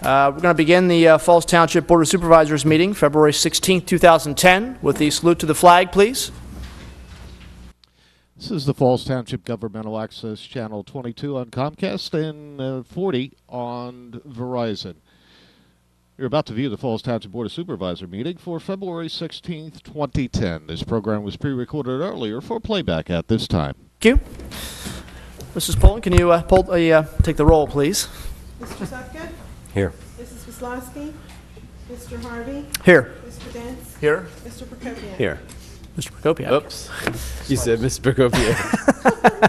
We're going to begin the Falls Township Board of Supervisors meeting, February 16, 2010, with the salute to the flag, please. This is the Falls Township Governmental Access Channel 22 on Comcast and 40 on Verizon. You're about to view the Falls Township Board of Supervisor meeting for February 16th, 2010. This program was pre-recorded earlier for playback at this time. Thank you. Mrs. Poland, can you take the roll, please? Mr. Sutka? Here. Mrs. Wislowski? Mr. Harvey? Here. Mr. Dents? Here. Mr. Prokopiak? Here. Mr. Prokopiak. Oops. You said Mr. Prokopiak.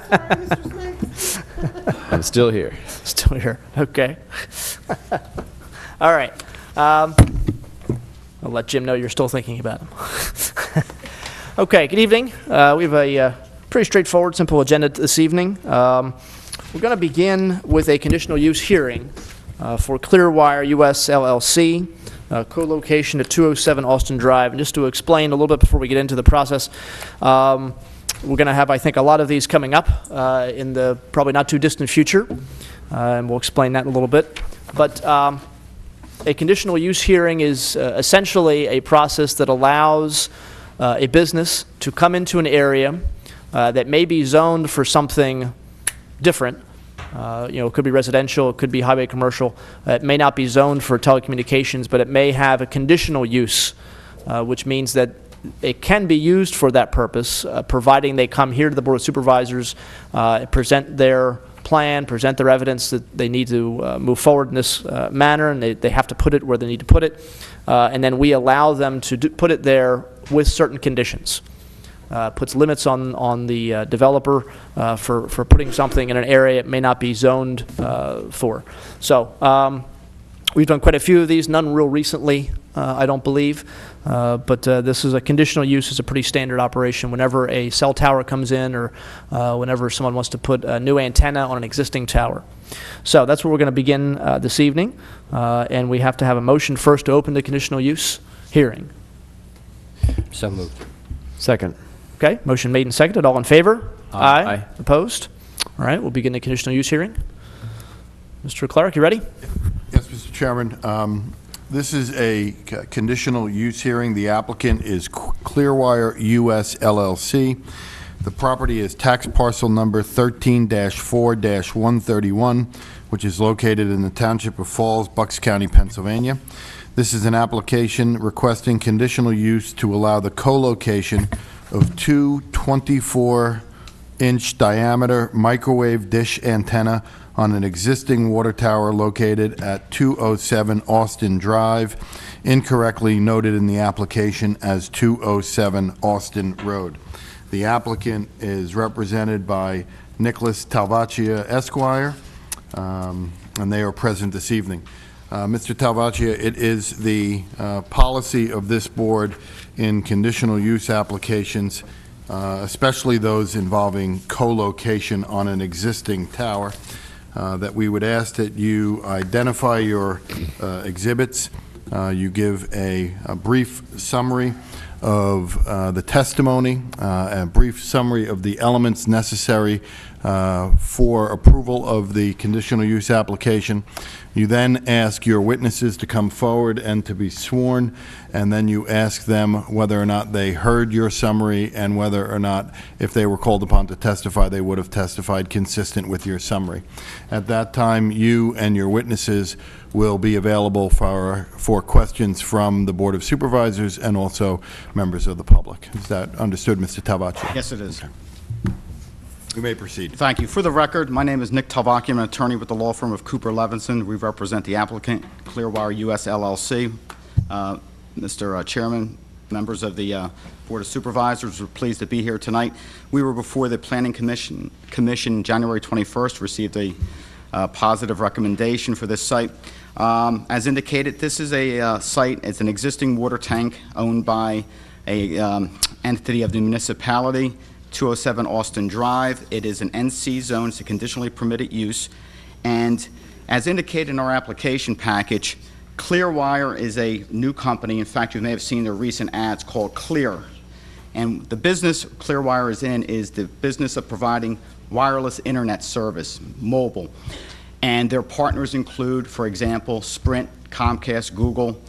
Sorry, Mr. Smith. I'm still here. Still here. Okay. All right. I'll let Jim know you're still thinking about him. Okay, good evening. We have a pretty straightforward, simple agenda this evening. We're going to begin with a conditional use hearing for Clearwire US LLC, co-location at 207 Austin Drive. And just to explain a little bit before we get into the process, we're going to have, I think, a lot of these coming up in the probably not too distant future, and we'll explain that in a little bit. But a conditional use hearing is essentially a process that allows a business to come into an area that may be zoned for something different. It could be residential, it could be highway commercial. It may not be zoned for telecommunications, but it may have a conditional use, which means that it can be used for that purpose, providing they come here to the Board of Supervisors, present their plan, present their evidence that they need to move forward in this manner, and they have to put it where they need to put it, and then we allow them to put it there with certain conditions. Puts limits on the developer for putting something in an area it may not be zoned for. So we've done quite a few of these, none real recently, I don't believe. But this is a conditional use. It's a pretty standard operation. Whenever a cell tower comes in or whenever someone wants to put a new antenna on an existing tower. So that's where we're going to begin this evening. And we have to have a motion first to open the conditional use hearing. So moved. Second. Okay, motion made and seconded. All in favor? Aye. Opposed? All right, we'll begin the conditional use hearing. Mr. Clark, you ready? Yes, Mr. Chairman. This is a conditional use hearing. The applicant is Clearwire US LLC. The property is tax parcel number 13-4-131, which is located in the Township of Falls, Bucks County, Pennsylvania. This is an application requesting conditional use to allow the co-location of two 24-inch diameter microwave dish antenna on an existing water tower located at 207 Austin Drive, incorrectly noted in the application as 207 Austin Road. The applicant is represented by Nicholas Talvaccia, Esquire, and they are present this evening. Mr. Talvaccia, it is the policy of this board in conditional use applications, especially those involving co-location on an existing tower, that we would ask that you identify your exhibits, you give a brief summary of the testimony, a brief summary of the elements necessary for approval of the conditional use application. You then ask your witnesses to come forward and to be sworn, and then you ask them whether or not they heard your summary and whether or not, if they were called upon to testify, they would have testified consistent with your summary. At that time, you and your witnesses will be available for questions from the Board of Supervisors and also members of the public. Is that understood, Mr. Talvaccia? Yes, it is. Okay. You may proceed. Thank Thank you. For the record, my name is Nick Talvaccia. I'm an attorney with the law firm of Cooper Levinson. We represent the applicant, Clearwire US LLC. Mr. Chairman, members of the Board of Supervisors, we're pleased to be here tonight. We were before the Planning Commission January 21st, received a positive recommendation for this site. As indicated, this is a site, it's an existing water tank owned by a entity of the municipality, 207 Austin Drive. It is an NC zone, it's a conditionally permitted use. And as indicated in our application package, Clearwire is a new company. In fact, you may have seen their recent ads called Clear. And the business Clearwire is in is the business of providing wireless internet service, mobile. And their partners include, for example, Sprint, Comcast, Google,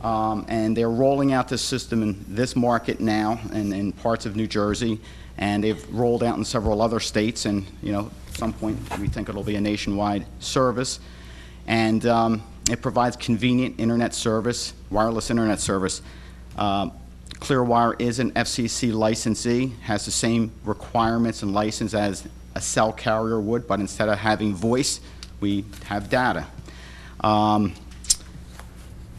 and they're rolling out this system in this market now and in parts of New Jersey, and they've rolled out in several other states, and, you know, at some point we think it'll be a nationwide service. And it provides convenient internet service, wireless internet service. Clearwire is an FCC licensee, has the same requirements and license as a cell carrier would, but instead of having voice, we have data.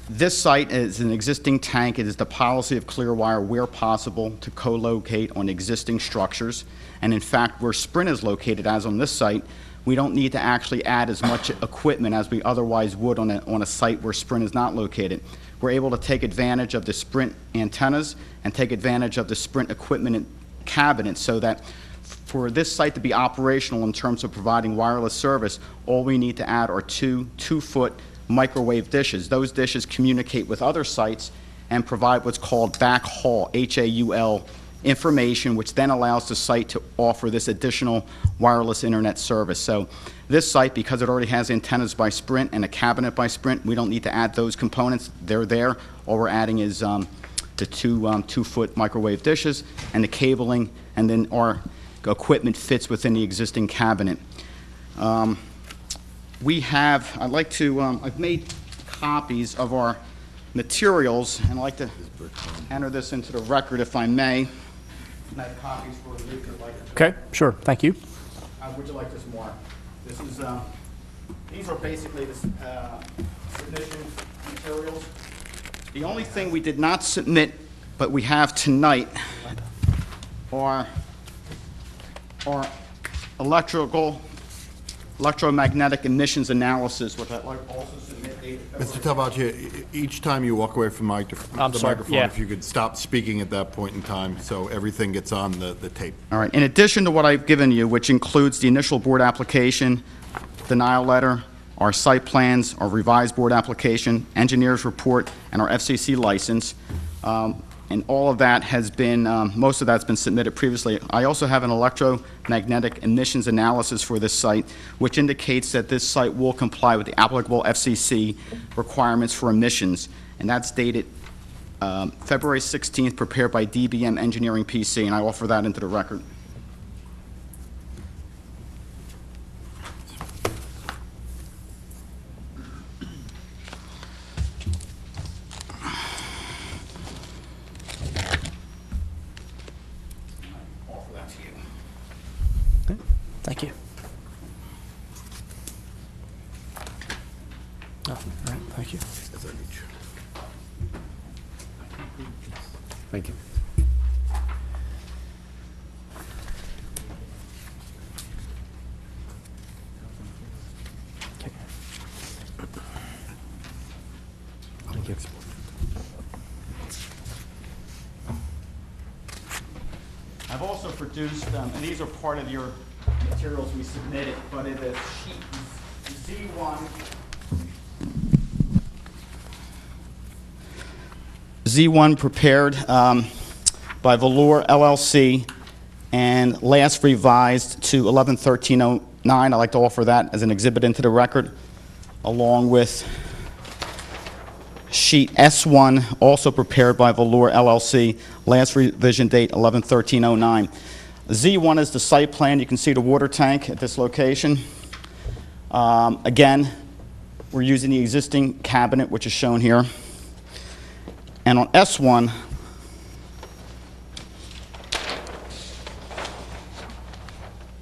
This site is an existing tank. It is the policy of Clearwire, where possible, to co-locate on existing structures. And in fact, where Sprint is located, as on this site, we don't need to actually add as much equipment as we otherwise would on a site where Sprint is not located. We're able to take advantage of the Sprint antennas and take advantage of the Sprint equipment and cabinets, so that for this site to be operational in terms of providing wireless service, all we need to add are two 2-foot microwave dishes. Those dishes communicate with other sites and provide what's called backhaul, HAUL, information, which then allows the site to offer this additional wireless internet service. So this site, because it already has antennas by Sprint and a cabinet by Sprint, we don't need to add those components. They're there. All we're adding is the two 2-foot microwave dishes and the cabling, and then our equipment fits within the existing cabinet. I've made copies of our materials, and I'd like to enter this into the record, if I may. And I have copies for you if you'd like. Okay, sure, thank you. Would you like this more? This is, these are basically the submission materials. The only thing we did not submit, but we have tonight, are electromagnetic emissions analysis, which I'd like also submit. Mr. Talbot, each time you walk away from the microphone, yeah. if you could stop speaking at that point in time, so everything gets on the tape. All right. In addition to what I've given you, which includes the initial board application, denial letter, our site plans, our revised board application, engineer's report, and our FCC license, and all of that has been, most of that's been submitted previously. I also have an electromagnetic emissions analysis for this site, which indicates that this site will comply with the applicable FCC requirements for emissions, and that's dated February 16th, prepared by DBM Engineering PC, and I offer that into the record. Thank you. Oh, all right, thank you. Thank you. Thank you. I've also produced, and these are part of your materials we submitted, but it is sheet Z1 prepared by Velour LLC and last revised to 11/13/09. I'd like to offer that as an exhibit into the record, along with sheet S1, also prepared by Velour LLC, last revision date 11/13/09. Z1 is the site plan. You can see the water tank at this location. Again, we're using the existing cabinet, which is shown here. And on S1,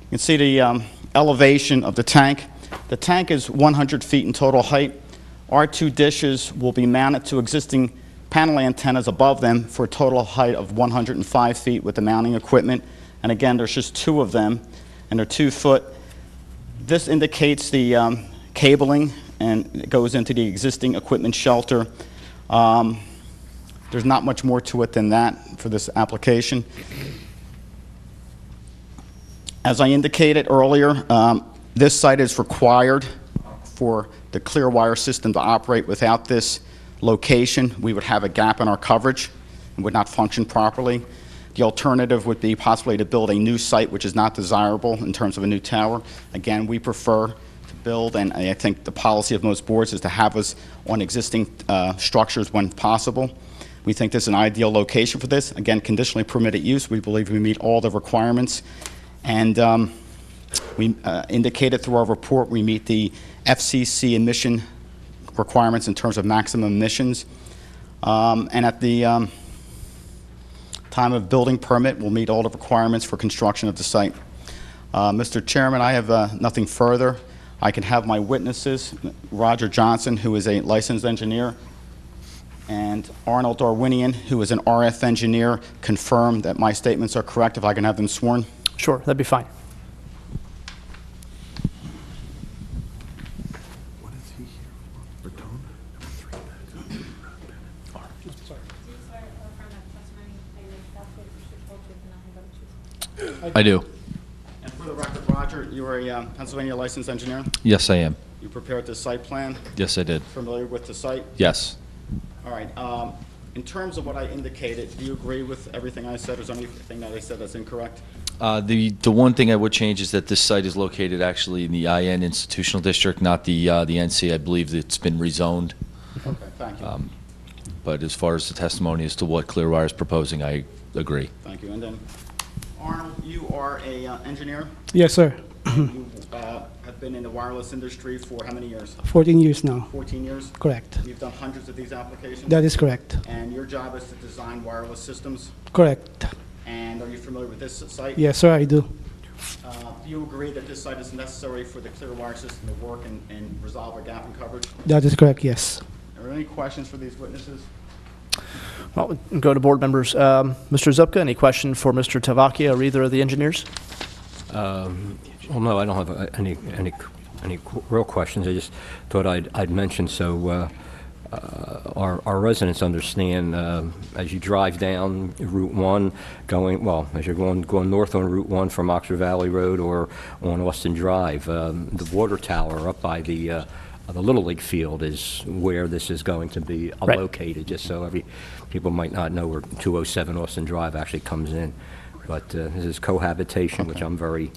you can see the elevation of the tank. The tank is 100 feet in total height. Our two dishes will be mounted to existing panel antennas above them for a total height of 105 feet with the mounting equipment. And again, there's just two of them, and they're 2-foot. This indicates the cabling, and it goes into the existing equipment shelter. There's not much more to it than that for this application. As I indicated earlier, this site is required for the Clearwire system to operate. Without this location, we would have a gap in our coverage and would not function properly. The alternative would be possibly to build a new site, which is not desirable in terms of a new tower. Again, we prefer to build, and I think the policy of most boards is to have us on existing structures when possible. We think this is an ideal location for this. Again, conditionally permitted use. We believe we meet all the requirements. And we indicated through our report we meet the FCC emission requirements in terms of maximum emissions. And at the time of building permit, we'll meet all the requirements for construction of the site. Mr. Chairman, I have nothing further. I can have my witnesses, Roger Johnson, who is a licensed engineer, and Arnold Darwinian, who is an RF engineer, confirm that my statements are correct, if I can have them sworn. Sure, that'd be fine. I do. And for the record, Roger, you are a Pennsylvania licensed engineer? Yes, I am. You prepared the site plan? Yes, I did. Familiar with the site? Yes. All right. In terms of what I indicated, do you agree with everything I said? Or is there anything that I said that's incorrect? The one thing I would change is that this site is located actually in the IN institutional district, not the NC. I believe that it's been rezoned. Okay, thank you. But as far as the testimony as to what Clearwire is proposing, I agree. Thank you. And then, Arnold, you are a engineer. Yes, sir. You have been in the wireless industry for how many years? 14 years now. 14 years? Correct. You've done hundreds of these applications? That is correct. And your job is to design wireless systems? Correct. And are you familiar with this site? Yes, sir, I do. Do you agree that this site is necessary for the Clearwire system to work and resolve a gap in coverage? That is correct, yes. Are there any questions for these witnesses? Well, we can go to board members. Mr. Zupka, any question for Mr. Tavakia or either of the engineers? Well, no, I don't have any real questions. I just thought I'd mention so our residents understand as you drive down Route 1, as you're going north on Route 1 from Oxford Valley Road or on Austin Drive, the water tower up by the Little League field is where this is going to be Right. located, just so people might not know where 207 Austin Drive actually comes in. But this is cohabitation, which I'm very,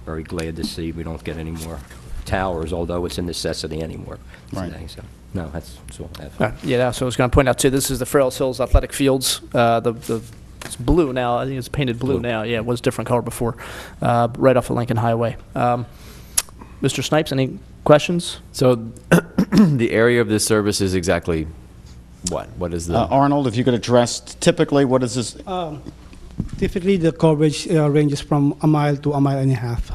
very glad to see. We don't get any more towers, although it's a necessity anymore Right. today. So, no, that's all I have. Yeah, so I was going to point out too, this is the Farrells Hills Athletic Fields. It's blue now. I think it's painted blue now. Yeah, it was a different color before, right off of Lincoln Highway. Mr. Snipes, any questions? So the area of this service is exactly what? What is the? Arnold, if you could address, typically, what is this? Typically, the coverage ranges from a mile to a mile and a half.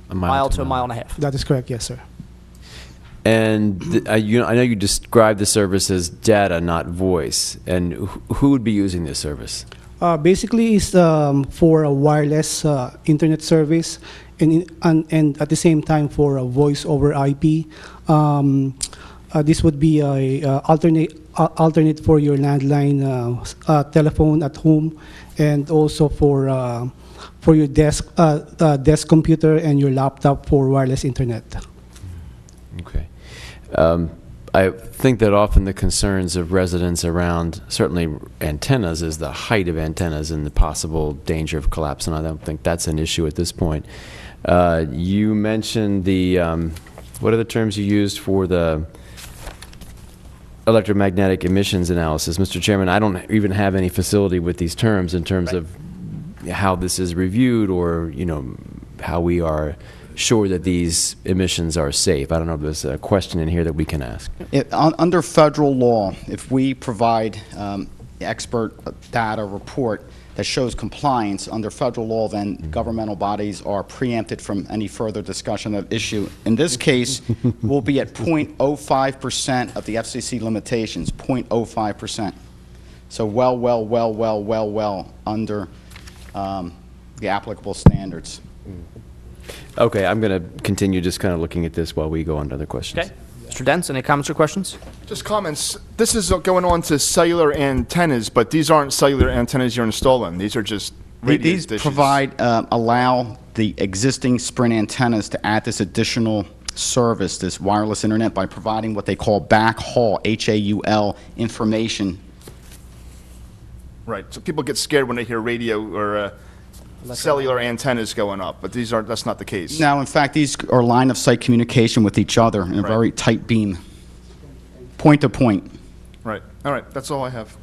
a Mile to a mile and a half. That is correct, yes, sir. And I know you described the service as data, not voice. And who would be using this service? Basically, it's for a wireless internet service and at the same time for a voice over IP. This would be a alternate for your landline telephone at home, and also for your desk computer and your laptop for wireless internet. Okay. I think that often the concerns of residents around certainly antennas is the height of antennas and the possible danger of collapse, and I don't think that's an issue at this point. You mentioned the, what are the terms you used for the electromagnetic emissions analysis? Mr. Chairman, I don't even have any facility with these terms in terms of how this is reviewed or, how we are sure that these emissions are safe. I don't know if there's a question in here that we can ask. Under federal law, if we provide expert data report that shows compliance under federal law, then governmental bodies are preempted from any further discussion of issue. In this case, we'll be at 0.05% of the FCC limitations, 0.05%. So well under the applicable standards. Okay, I'm going to continue just kind of looking at this while we go on to other questions. Okay. Mr. Dents, any comments or questions? Just comments. This is going on to cellular antennas, but these aren't cellular antennas you're installing. These are just radio These dishes. allow the existing Sprint antennas to add this additional service, this wireless internet, by providing what they call backhaul, HAUL, information. Right. So people get scared when they hear radio or cellular antennas going up, but that's not the case. Now, in fact, these are line-of-sight communication with each other in a Right. very tight beam, point to point. Right. All right. That's all I have.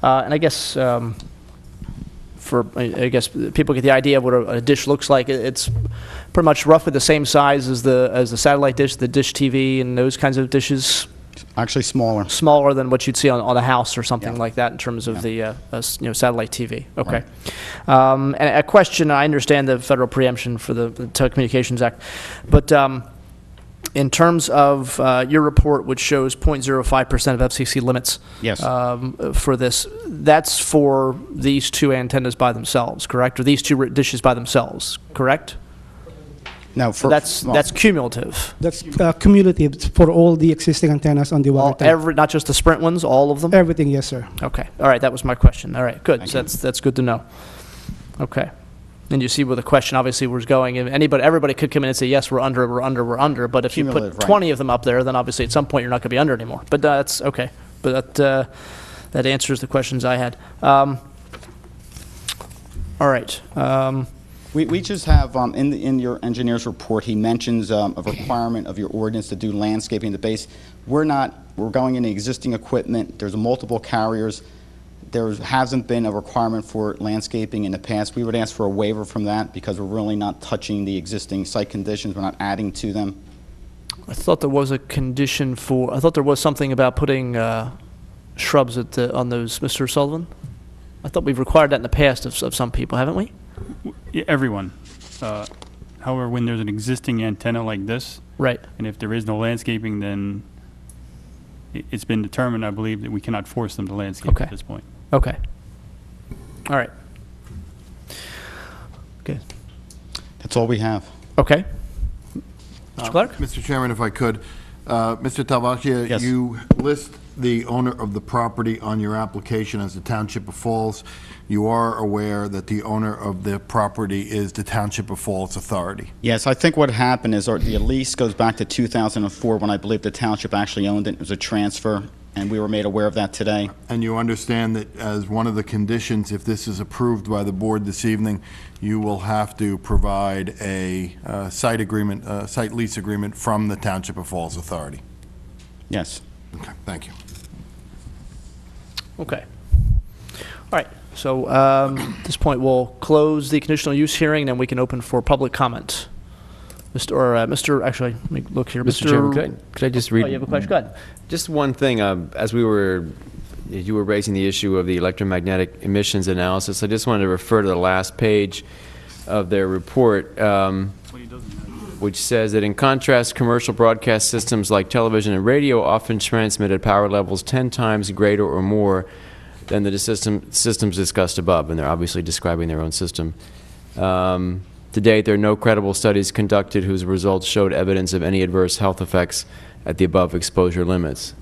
And I guess, I guess people get the idea of what a dish looks like. It's pretty much roughly the same size as the satellite dish, the dish TV, and those kinds of dishes. Actually smaller. Smaller than what you'd see on a house or something Yeah. like that in terms of Yeah. the satellite TV. Okay. And a question. I understand the federal preemption for the Telecommunications Act, but in terms of your report, which shows 0.05% of FCC limits. Yes. For this, that's for these two antennas by themselves, correct? Or these two dishes by themselves, correct? Now, for That's cumulative. That's cumulative for all the existing antennas on the water tower. Not just the Sprint ones, all of them? Everything, yes, sir. Okay. All right. That was my question. All right. Good. Thank So you. that's good to know. Okay. And you see where the question obviously was going. If everybody could come in and say, yes, we're under. But if you put Cumulative, right. 20 of them up there, then obviously at some point you're not going to be under anymore. But that's okay. But that answers the questions I had. All right. We just have, in your engineer's report, he mentions a requirement of your ordinance to do landscaping at the base. We're going into existing equipment. There's multiple carriers. There hasn't been a requirement for landscaping in the past. We would ask for a waiver from that because we're really not touching the existing site conditions. We're not adding to them. I thought there was a condition I thought there was something about putting shrubs on those, Mr. Sullivan? I thought we've required that in the past of some people, haven't we? Yeah, everyone. However, when there's an existing antenna like this, Right. and if there is no landscaping, then it's been determined, I believe, that we cannot force them to landscape Okay. at this point. Okay. All right. Okay. That's all we have. Okay. Mr. Clark? Mr. Chairman, if I could, Mr. Talvacchia, Yes. you list the owner of the property on your application as the Township of Falls. You are aware that the owner of the property is the Township of Falls Authority. Yes, I think what happened is the lease goes back to 2004 when I believe the township actually owned it. It was a transfer, and we were made aware of that today. And you understand that as one of the conditions, if this is approved by the board this evening, you will have to provide a site lease agreement from the Township of Falls Authority. Yes. Okay, thank you. Okay. All right. So at this point, we'll close the conditional use hearing, and then we can open for public comment. Actually, let me look here. Mr. Chairman, could I just read? Oh, you have a question? Go ahead. Just one thing, as you were raising the issue of the electromagnetic emissions analysis, I just wanted to refer to the last page of their report, which says that in contrast, commercial broadcast systems like television and radio often transmit at power levels 10 times greater or more than the systems discussed above, and they're obviously describing their own system. To date, there are no credible studies conducted whose results showed evidence of any adverse health effects at the above exposure limits.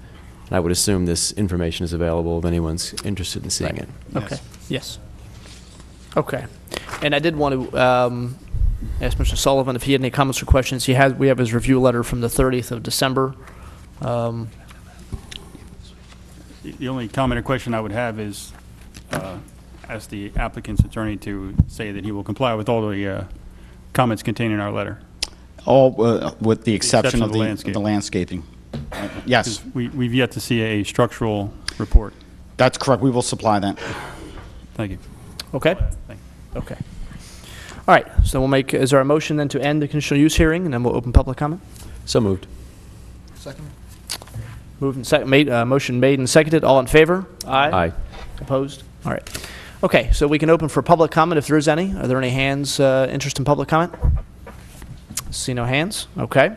I would assume this information is available if anyone's interested in seeing it. Okay. Yes. Okay. And I did want to ask Mr. Sullivan if he had any comments or questions. We have his review letter from the 30th of December. The only comment or question I would have is ask the applicant's attorney to say that he will comply with all the comments contained in our letter. All with the exception of the landscaping. landscaping. Yes, 'Cause we've yet to see a structural report. that's correct. We will supply that. Thank you. Okay? Okay. All right. So is there a motion then to end the conditional use hearing, and then we'll open public comment? So moved. Motion made and seconded. All in favor? Aye. Opposed? All right. Okay, so we can open for public comment if there is any. Are there any hands, interest in public comment? See no hands. Okay.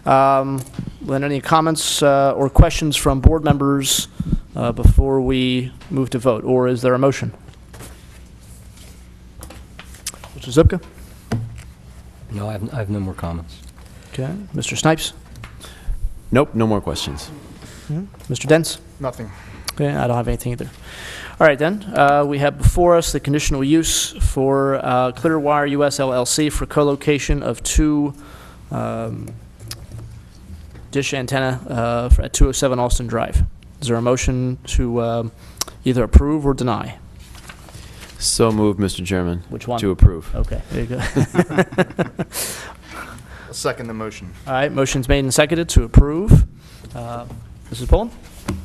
Then any comments or questions from board members before we move to vote, or is there a motion? Mr. Zupka? No, I have no more comments. Okay. Mr. Snipes? Nope, no more questions. Mr. Dents? Nothing. Okay, I don't have anything either. All right, then. We have before us the conditional use for Clearwire US LLC for co-location of two dish antenna at 207 Austin Drive. Is there a motion to either approve or deny? So moved, Mr. Chairman. Which one? To approve. Okay, there you go. I'll second the motion. All right, motion's made and seconded to approve. Mrs. Pullen?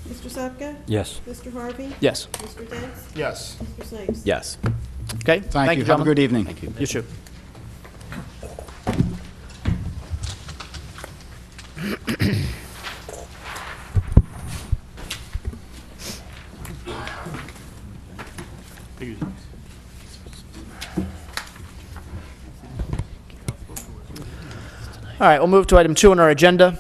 Mr. Zupka? Yes. Mr. Harvey? Yes. Mr. Dents? Yes. Mr. Snipes? Yes. Okay, Thank you. Have a gentlemen. good evening. Thank you. You too. All right, we'll move to item 2 on our agenda,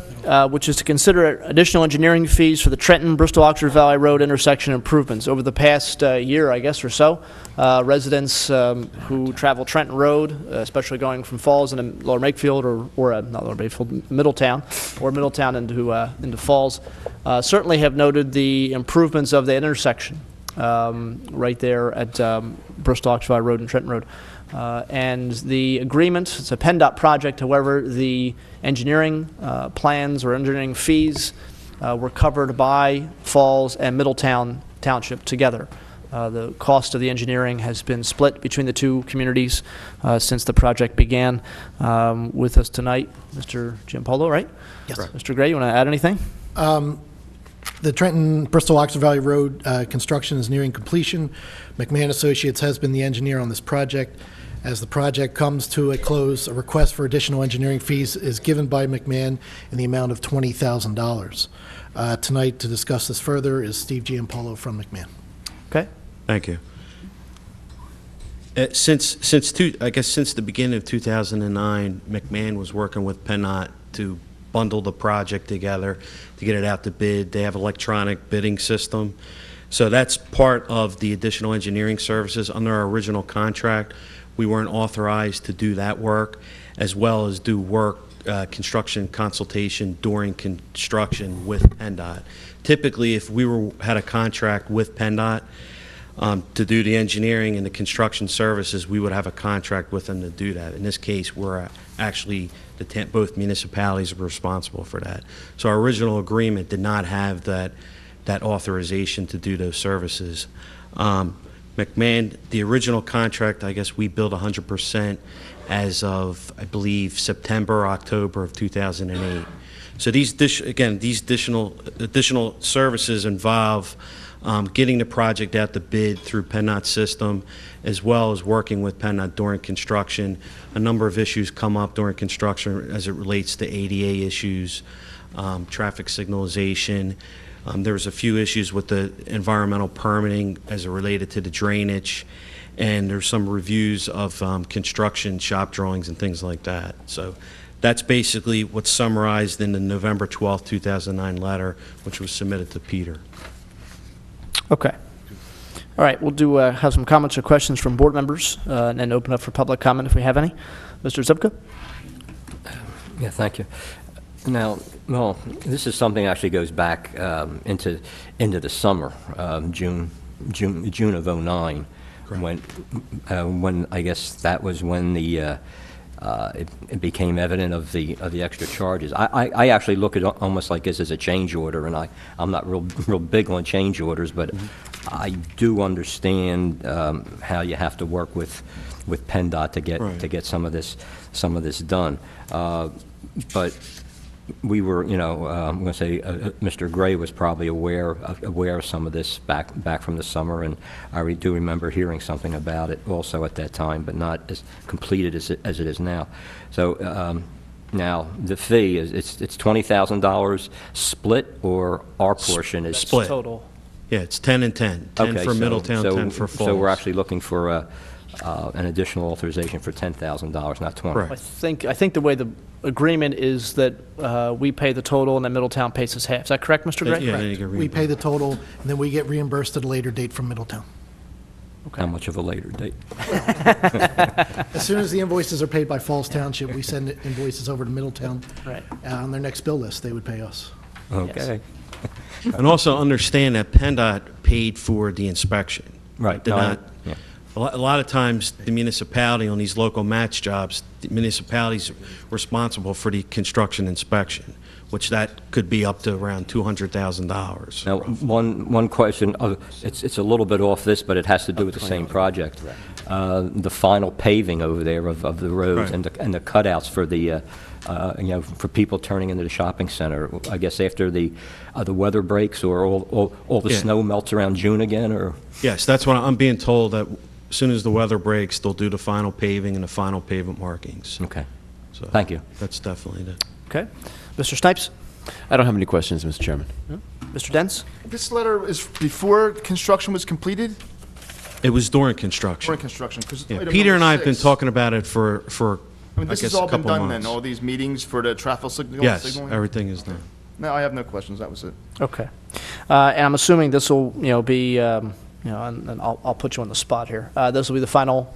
which is to consider additional engineering fees for the Trenton, Bristol-Oxford Valley Road intersection improvements. Over the past year, I guess, or so, residents who travel Trenton Road, especially going from Falls into Lower Makefield, or not Lower Makefield, Middletown, or Middletown into Falls, certainly have noted the improvements of the intersection right there at Bristol-Oxford Valley Road and Trenton Road. And the agreement, it's a PennDOT project, however, the engineering plans or engineering fees were covered by Falls and Middletown Township together. The cost of the engineering has been split between the two communities since the project began. With us tonight, Mr. Giampolo, right? Yes. Mr. Gray, you want to add anything? The Trenton Bristol-Oxford Valley Road construction is nearing completion. McMahon Associates has been the engineer on this project. As the project comes to a close, a request for additional engineering fees is given by McMahon in the amount of $20,000. Tonight, to discuss this further, is Steve Giampolo from McMahon. Okay. Thank you. Since the beginning of 2009, McMahon was working with PennDOT to bundle the project together to get it out to bid. They have an electronic bidding system. So that's part of the additional engineering services. Under our original contract, we weren't authorized to do that work, as well as do work, construction consultation during construction with PennDOT. Typically, if we had a contract with PennDOT to do the engineering and the construction services, we would have a contract with them to do that. In this case, we're actually, both municipalities are responsible for that. So our original agreement did not have that authorization to do those services. McMahon, the original contract, I guess we billed 100% as of, I believe, September, October of 2008. So these additional services involve getting the project out to bid through PennDOT's system, as well as working with PennDOT during construction. A number of issues come up during construction as it relates to ADA issues, traffic signalization. There was a few issues with the environmental permitting as it related to the drainage, and there's some reviews of construction shop drawings and things like that. So that's basically what's summarized in the November 12th, 2009 letter, which was submitted to Peter. Okay. All right, we'll have some comments or questions from board members, and then open up for public comment if we have any. Mr. Zupka? Yeah, thank you. Now, well, this is something that actually goes back into the summer, June of '09, when I guess that was when the it became evident of the extra charges. I actually look at it almost like this as a change order, and I'm not real big on change orders, but I do understand how you have to work with PennDOT to get some of this done. But we were, I'm going to say, Mr. Gray was probably aware of some of this back from the summer, and I do remember hearing something about it also at that time, but not as completed as it is now. So now the fee is it's $20,000 split, or our portion is split Total. Yeah, it's 10 and 10. 10 okay, for Middletown, 10 for Falls. So we're actually looking for an additional authorization for $10,000, not 20. Correct. I think the way the agreement is that we pay the total and then Middletown pays us half. Is that correct, Mr. Gray? Yeah, then you Correct. get We pay the total, and then we get reimbursed at a later date from Middletown. Okay. How much of a later date? As soon as the invoices are paid by Falls Township, we send invoices over to Middletown. Right. On their next bill list, they would pay us. Okay. And also understand that PennDOT paid for the inspection. Right. Did No, not. yeah. A lot of times, the municipality on these local match jobs, the municipality's responsible for the construction inspection. which that could be up to around $200,000. Now, one question, it's a little bit off this, but it has to do with the same project. The final paving over there of the roads Right. and the cutouts for the, for people turning into the shopping center. I guess after the weather breaks or all the Yeah. snow melts around June again, or? Yes, that's what I'm being told, that as soon as the weather breaks, they'll do the final paving and the final pavement markings. Okay. So Thank you. That's definitely it. Okay. Mr. Snipes? I don't have any questions, Mr. Chairman. Mr. Dents? This letter is before construction was completed? It was during construction. During construction, 'cause Yeah, item Peter and number I have been 6 talking about it for I mean, I this guess has a all been couple done months. then, all these meetings for the traffic signaling? Yes, everything is done. No, I have no questions, that was it. Okay. And I'm assuming this will, be, and I'll put you on the spot here. This will be the final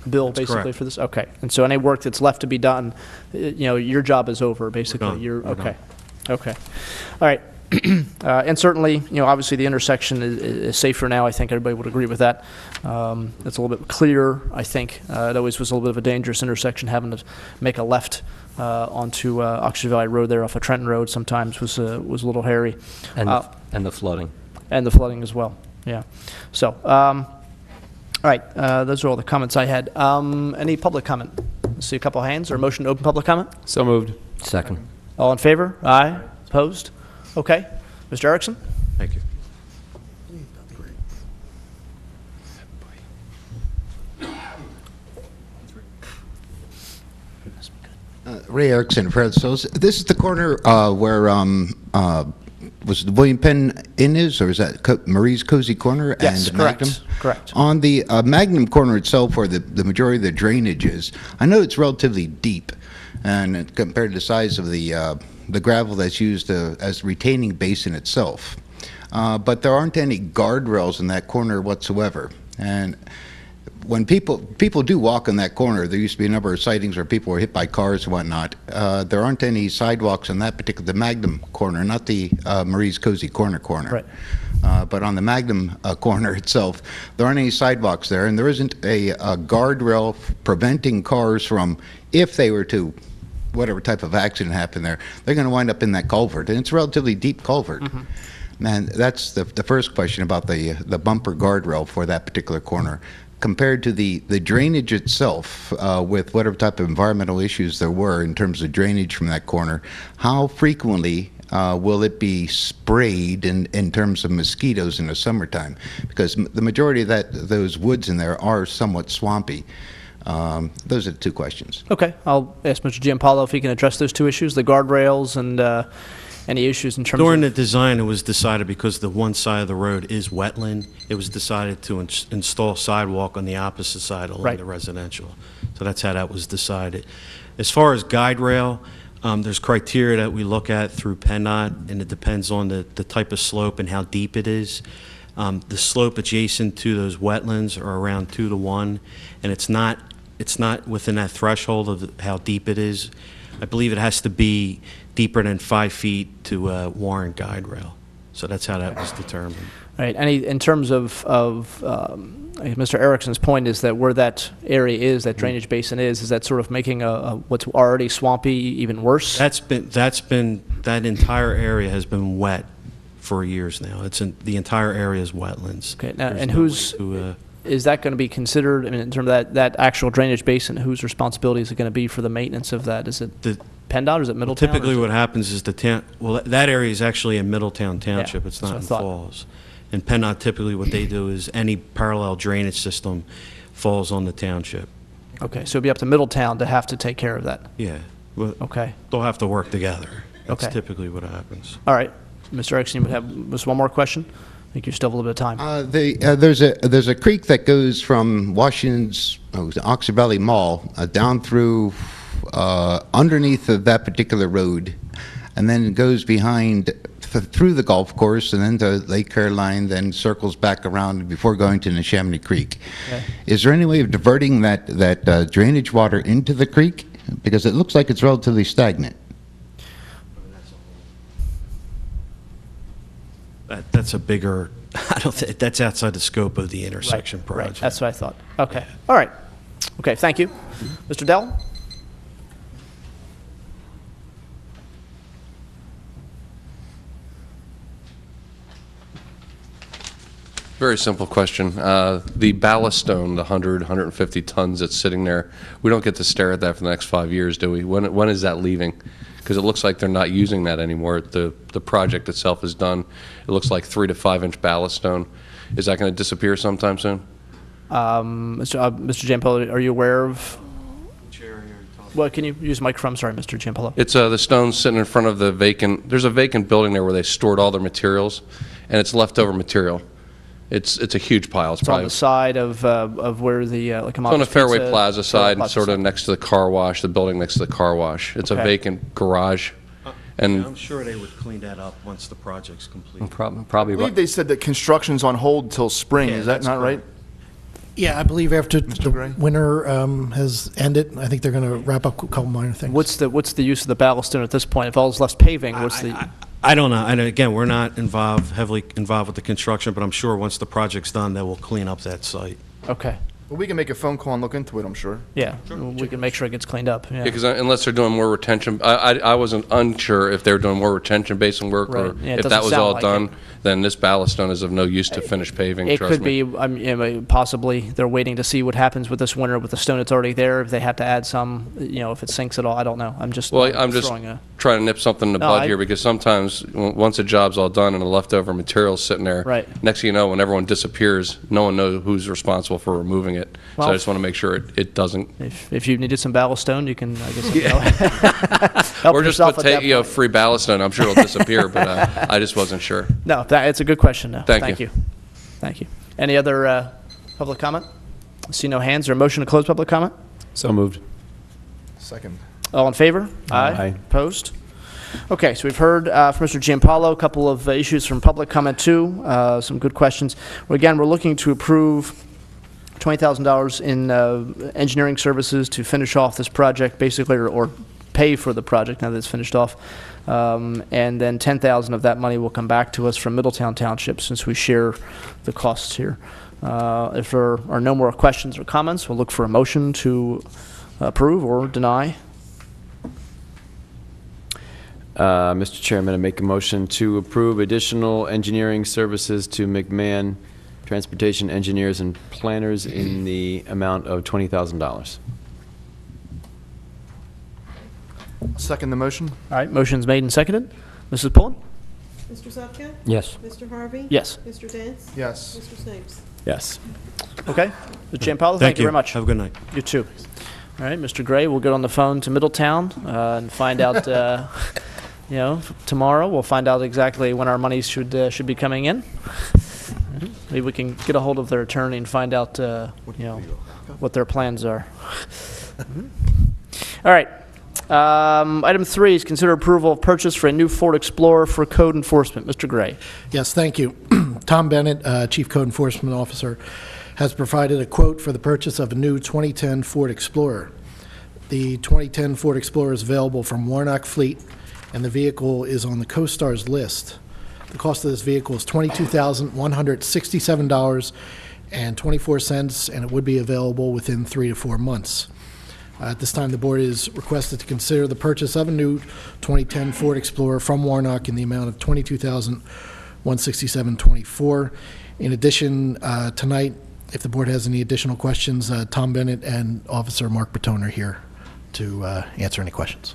bill, That's basically, correct. for this? Okay. And so any work that's left to be done, your job is over, basically? done. We're Okay. done. Okay. All right. And certainly, obviously, the intersection is safer now. I think everybody would agree with that. It's a little bit clearer, I think. It always was a little bit of a dangerous intersection, having to make a left onto Oxford Valley Road there off of Trenton Road sometimes was a little hairy. And the flooding. And the flooding as well, yeah. So, all right, those are all the comments I had. Any public comment? I see a couple hands, or motion to open public comment? So moved. Second. All in favor? Aye. Opposed? Okay. Mr. Erickson? Thank you. Ray Erickson, Fred. So this is the corner where was the William Penn Inn is, or is that Marie's Cozy Corner? Yes, and correct. Magnum? Correct. On the Magnum corner itself, where the majority of the drainage is, I know it's relatively deep, and compared to the size of the gravel that's used as retaining basin itself. But there aren't any guardrails in that corner whatsoever. And when people do walk in that corner, there used to be a number of sightings where people were hit by cars and whatnot. There aren't any sidewalks in that particular, the Magnum corner, not the Marie's Cozy Corner. Right. But on the Magnum corner itself, there aren't any sidewalks there, and there isn't a guardrail preventing cars from, if they were to, whatever type of accident happened there, they're going to wind up in that culvert, and it's a relatively deep culvert. And that's the first question about the bumper guardrail for that particular corner. Compared to the drainage itself, with whatever type of environmental issues there were in terms of drainage from that corner, how frequently will it be sprayed in terms of mosquitoes in the summertime? Because the majority of those woods in there are somewhat swampy. Those are the two questions. Okay. I'll ask Mr. Giampaolo if he can address those two issues, the guardrails and any issues in terms During the of... design, it was decided because the one side of the road is wetland, it was decided to install sidewalk on the opposite side along Right. the residential. So that's how that was decided. As far as guide rail, there's criteria that we look at through PennDOT, and it depends on the type of slope and how deep it is. The slope adjacent to those wetlands are around 2 to 1, and it's not within that threshold of how deep it is. I believe it has to be deeper than 5 feet to warrant guide rail. So that's how that was determined. Right. Any, in terms of Mr. Erickson's point is that where that area is, that drainage basin is that sort of making what's already swampy even worse? That entire area has been wet for years now. The entire area is wetlands. Okay. Now, There's and no way to, is that going to be considered, I mean, in terms of that actual drainage basin, whose responsibility is it going to be for the maintenance of that? Is it PennDOT or is it Middletown? Typically what happens is that area is actually in Middletown Township. Yeah, It's that's not in what I thought. Falls. And PennDOT, typically what they do is any parallel drainage system falls on the township. Okay, so it'd be up to Middletown to have to take care of that. Yeah. Well, Okay. they'll have to work together. That's Okay. typically what happens. All right. Mr. Erickson, you would have just one more question? I think you still have a little bit of time. There's a creek that goes from Washington's Oxford Valley Mall down through underneath of that particular road, and then it goes behind through the golf course and then to Lake Caroline, then circles back around before going to Neshaminy Creek. Okay. Is there any way of diverting that drainage water into the creek? Because it looks like it's relatively stagnant. That's a bigger, I don't think, that's outside the scope of the intersection Right, project. that's what I thought. Okay, all right. Okay, thank you. Mr. Dell? Very simple question. The ballast stone, the 100, 150 tons that's sitting there, we don't get to stare at that for the next 5 years, do we? When is that leaving? Because it looks like they're not using that anymore. The project itself is done. It looks like 3 to 5 inch ballast stone. Is that going to disappear sometime soon? Mr. Giampolo, are you aware of? Well, can you use the microphone? Sorry, Mr. Giampolo. It's the stones sitting in front of the vacant. There's a vacant building there where they stored all their materials, and it's leftover material. It's a huge pile. It's on the side of where the like it's on the Fairway Pizza- Plaza side, Plaza sort of side. next to the car wash, the building next to the car wash. It's a Okay. vacant garage. And I'm sure they would clean that up once the project's complete. Probably I believe they said that construction's on hold till spring. Yeah, Is that that's not right? Yeah, I believe after the Gray? winter has ended, I think they're going to wrap up a couple minor things. What's the use of the ballast stone at this point? If all is left paving, what's the? I don't know. And again, we're not heavily involved with the construction, but I'm sure once the project's done, they will clean up that site. Okay. Well, we can make a phone call and look into it, I'm sure. Yeah, we can make sure it gets cleaned up. Yeah. because unless they're doing more retention, I wasn't unsure if they were doing more retention basin work or Right. Yeah, it if that doesn't was sound all like done, it. then this ballast stone is of no use to finish paving. It trust could me. be, possibly they're waiting to see what happens with this winter with the stone that's already there. If they have to add some, if it sinks at all, I don't know. I'm just I'm just throwing a. trying to nip something in the No, bud I- here because sometimes once a job's all done and the leftover material's sitting there, Right. next thing you know, when everyone disappears, no one knows who's responsible for removing it. Well, so I just want to make sure it doesn't. If you needed some ballast stone, you can, I guess, help Or just yourself put at that point. free ballast stone. I'm sure it'll disappear, but I just wasn't sure. No, it's a good question, though. Thank you. Thank you. Any other public comment? I see no hands. Is there a motion to close public comment? So moved. Second. All in favor? Aye. Opposed? Okay, so we've heard from Mr. Giampolo a couple of issues from public comment too, some good questions. Well, again, we're looking to approve $20,000 in engineering services to finish off this project, basically, or pay for the project now that it's finished off. And then $10,000 of that money will come back to us from Middletown Township since we share the costs here. If there are no more questions or comments, we'll look for a motion to approve or deny. Mr. Chairman, I make a motion to approve additional engineering services to McMahon Transportation Engineers and Planners in the amount of $20,000. Second the motion? All right, motion's made and seconded. Mrs. Pullen? Mr. Zupka? Yes. Mr. Harvey? Yes. Mr. Dance? Yes. Mr. Snipes? Yes. Okay. Mr. Giampolo, thank you very much. Have a good night. You too. All right, Mr. Gray, we'll get on the phone to Middletown and find out, tomorrow, we'll find out exactly when our monies should be coming in. Maybe we can get a hold of their attorney and find out, what their plans are. All right. Item 3 is consider approval of purchase for a new Ford Explorer for code enforcement. Mr. Gray. Yes, thank you. Tom Bennett, Chief Code Enforcement Officer, has provided a quote for the purchase of a new 2010 Ford Explorer. The 2010 Ford Explorer is available from Warnock Fleet, and the vehicle is on the CoStar's list. The cost of this vehicle is $22,167.24, and it would be available within 3 to 4 months. At this time, the board is requested to consider the purchase of a new 2010 Ford Explorer from Warnock in the amount of $22,167.24. In addition, tonight, if the board has any additional questions, Tom Bennett and Officer Mark Bertone are here to answer any questions.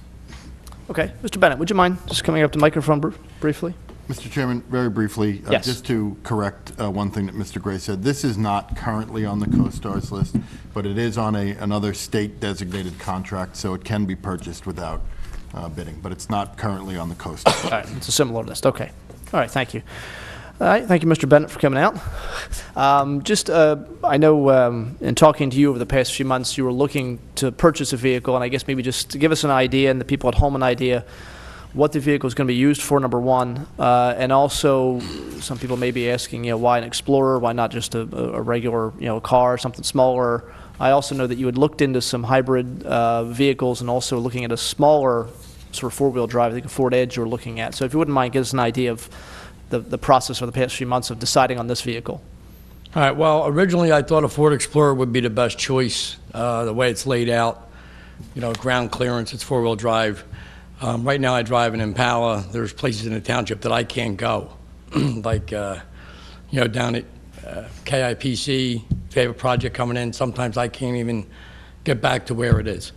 Okay. Mr. Bennett, would you mind just coming up to the microphone briefly? Mr. Chairman, very briefly, Yes. just to correct one thing that Mr. Gray said, this is not currently on the CoStar's list, but it is on another state-designated contract, so it can be purchased without bidding, but it's not currently on the CoStar. All right. It's a similar list. Okay. All right. Thank you. All right. Thank you, Mr. Bennett, for coming out. I know in talking to you over the past few months, you were looking to purchase a vehicle, and I guess maybe just to give us an idea and the people at home an idea what the vehicle is going to be used for, number one, and also some people may be asking, why an Explorer, why not just a regular, car, something smaller. I also know that you had looked into some hybrid vehicles and also looking at a smaller sort of four-wheel drive, I think a Ford Edge you were looking at. So if you wouldn't mind, give us an idea of the process over the past few months of deciding on this vehicle. All right, well, originally I thought a Ford Explorer would be the best choice, the way it's laid out, ground clearance, it's four-wheel drive. Right now I drive an Impala. There's places in the township that I can't go, like, down at KIPC, if they have a project coming in, sometimes I can't even get back to where it is.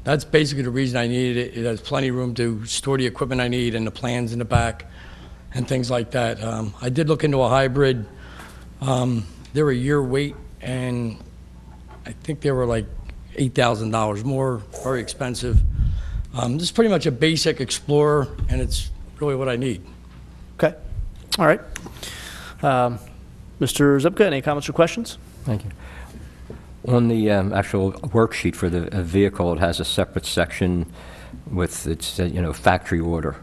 That's basically the reason I needed it. It has plenty of room to store the equipment I need and the plans in the back and things like that. I did look into a hybrid. They're a year wait, and I think they were like $8,000 more, very expensive. This is pretty much a basic Explorer, and it's really what I need. Okay. All right. Mr. Zupka, any comments or questions? Thank you. On the actual worksheet for the vehicle, it has a separate section with its, factory order.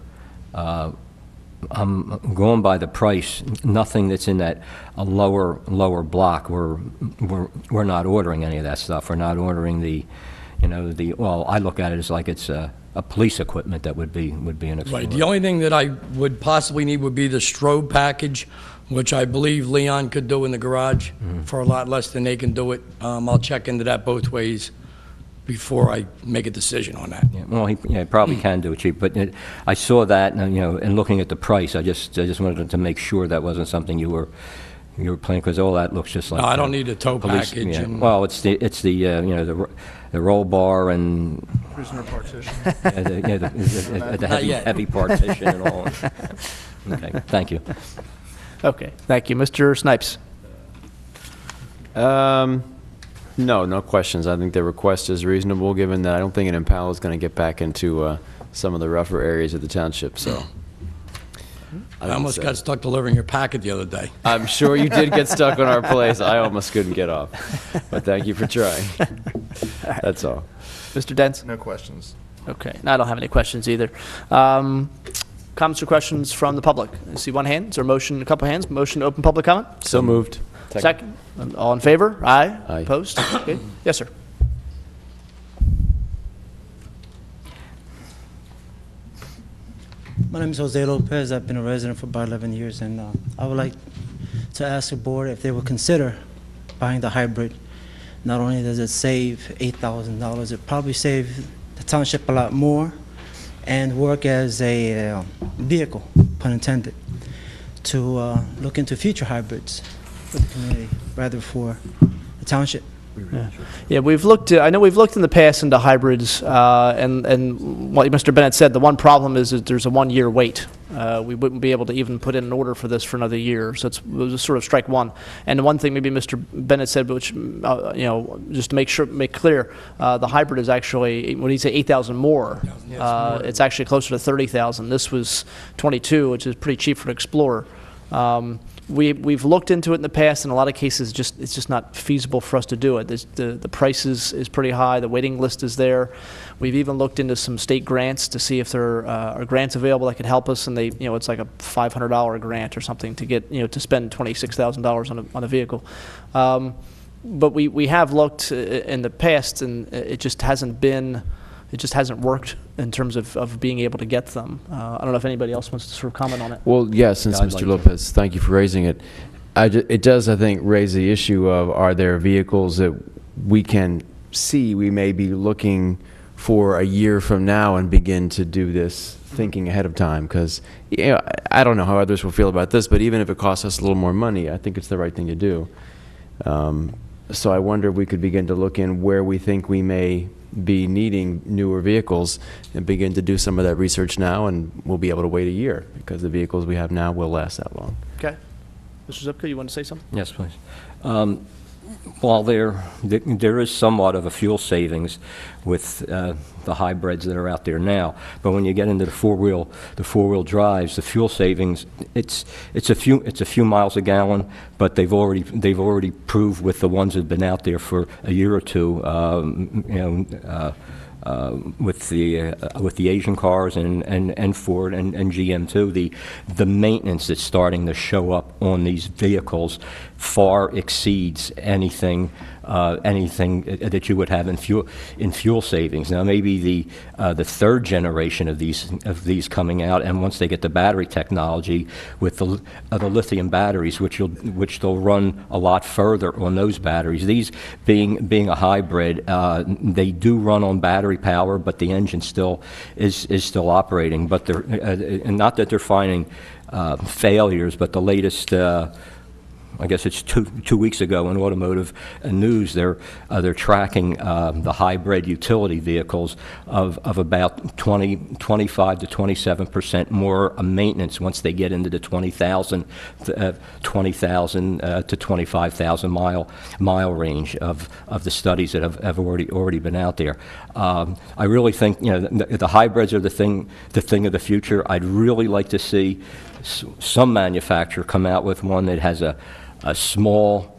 I'm going by the price. Nothing that's in that lower block. We're not ordering any of that stuff. We're not ordering well, I look at it as like it's a police equipment that would be an Explorer. Right. The only thing that I would possibly need would be the strobe package, which I believe Leon could do in the garage for a lot less than they can do it. I'll check into that both ways before I make a decision on that. Yeah, well, he probably can do it cheap, but I saw that, and and looking at the price, I just wanted to make sure that wasn't something you were planning, because all that looks just like. No, I don't need a tow package. Yeah. And well, it's the roll bar and Prisoner partition. the heavy partition and all. Okay, thank you. Okay, thank you. Mr. Snipes? No questions. I think the request is reasonable, given that I don't think an Impala is going to get back into some of the rougher areas of the township, so. I almost got stuck delivering your packet the other day. I'm sure you did get stuck on our place. I almost couldn't get off, but thank you for trying. That's all. Mr. Dents? No questions. Okay, I don't have any questions either. Comments or questions from the public? I see one hand. Is there a motion, a couple hands? Motion to open public comment? So moved. Second. All in favor? Aye. Aye. Opposed? Okay. Yes, sir. My name is Jose Lopez. I've been a resident for about 11 years, and I would like to ask the board if they would consider buying the hybrid. Not only does it save $8,000, it probably save the township a lot more and work as a vehicle, pun intended, to look into future hybrids for the community rather for the township. Yeah, we've looked. I know we've looked in the past into hybrids, and what Mr. Bennett said, the one problem is that there's a 1-year wait. We wouldn't be able to even put in an order for this for another year, so it was sort of strike one. And the one thing maybe Mr. Bennett said, which just to make clear, the hybrid is actually, when he say 8,000 more, it's actually closer to 30,000. This was 22, which is pretty cheap for an Explorer. We've looked into it in the past. In a lot of cases, it's just not feasible for us to do it. The price is pretty high. The waiting list is there. We've even looked into some state grants to see if there are grants available that could help us. And it's like a $500 grant or something to get to spend $26,000 on a vehicle. But we have looked in the past, and it just hasn't worked in terms of being able to get them. I don't know if anybody else wants to sort of comment on it. Well, yes, since I'd Mr. like Lopez, thank you for raising it. It does, I think, raise the issue of, are there vehicles that we can see we may be looking for a year from now and begin to do this thinking ahead of time? Because I don't know how others will feel about this, but even if it costs us a little more money, I think it's the right thing to do. So I wonder if we could begin to look in where we think we may be needing newer vehicles and begin to do some of that research now, and we'll be able to wait a year because the vehicles we have now will last that long. Okay. Mr. Zupka, you want to say something? Yes, please. While there is somewhat of a fuel savings with the hybrids that are out there now, but when you get into the four-wheel drives, the fuel savings, it's a few miles a gallon, but they've already proved with the ones that have been out there for a year or two, with the Asian cars and Ford and GM too, the maintenance that's starting to show up on these vehicles far exceeds anything that you would have in fuel savings. Now maybe the third generation of these coming out, and once they get the battery technology with the lithium batteries, which they'll run a lot further on those batteries. These being a hybrid, they do run on battery power, but the engine still is still operating. But they're and not that they're finding failures, but the latest I guess it's two weeks ago in Automotive News, they're tracking the hybrid utility vehicles of about 25 to 27% more maintenance once they get into the 20,000 to 25,000 mile range of the studies that have already been out there. I really think the hybrids are the thing of the future. I'd really like to see some manufacturer come out with one that has a small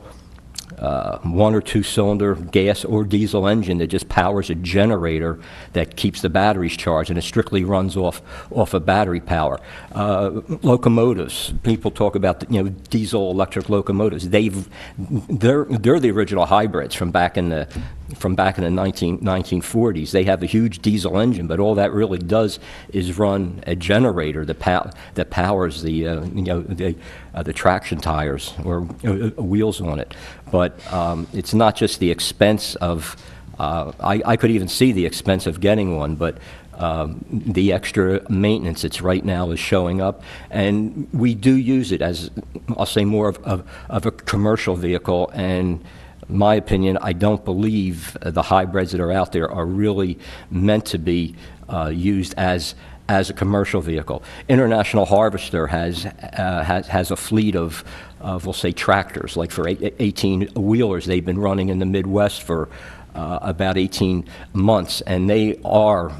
1 or 2 cylinder gas or diesel engine that just powers a generator that keeps the batteries charged, and it strictly runs off of battery power. Locomotives, people talk about diesel electric locomotives. They're the original hybrids from back in the 1940s. They have a huge diesel engine, but all that really does is run a generator that powers the traction tires or wheels on it. But it's not just the expense of, I could even see the expense of getting one, but the extra maintenance that's right now is showing up. And we do use it as, I'll say, more of a commercial vehicle. And my opinion, I don't believe the hybrids that are out there are really meant to be used as a commercial vehicle. International Harvester has a fleet of we'll say tractors, like for 18-wheelers. They've been running in the Midwest for about 18 months, and they are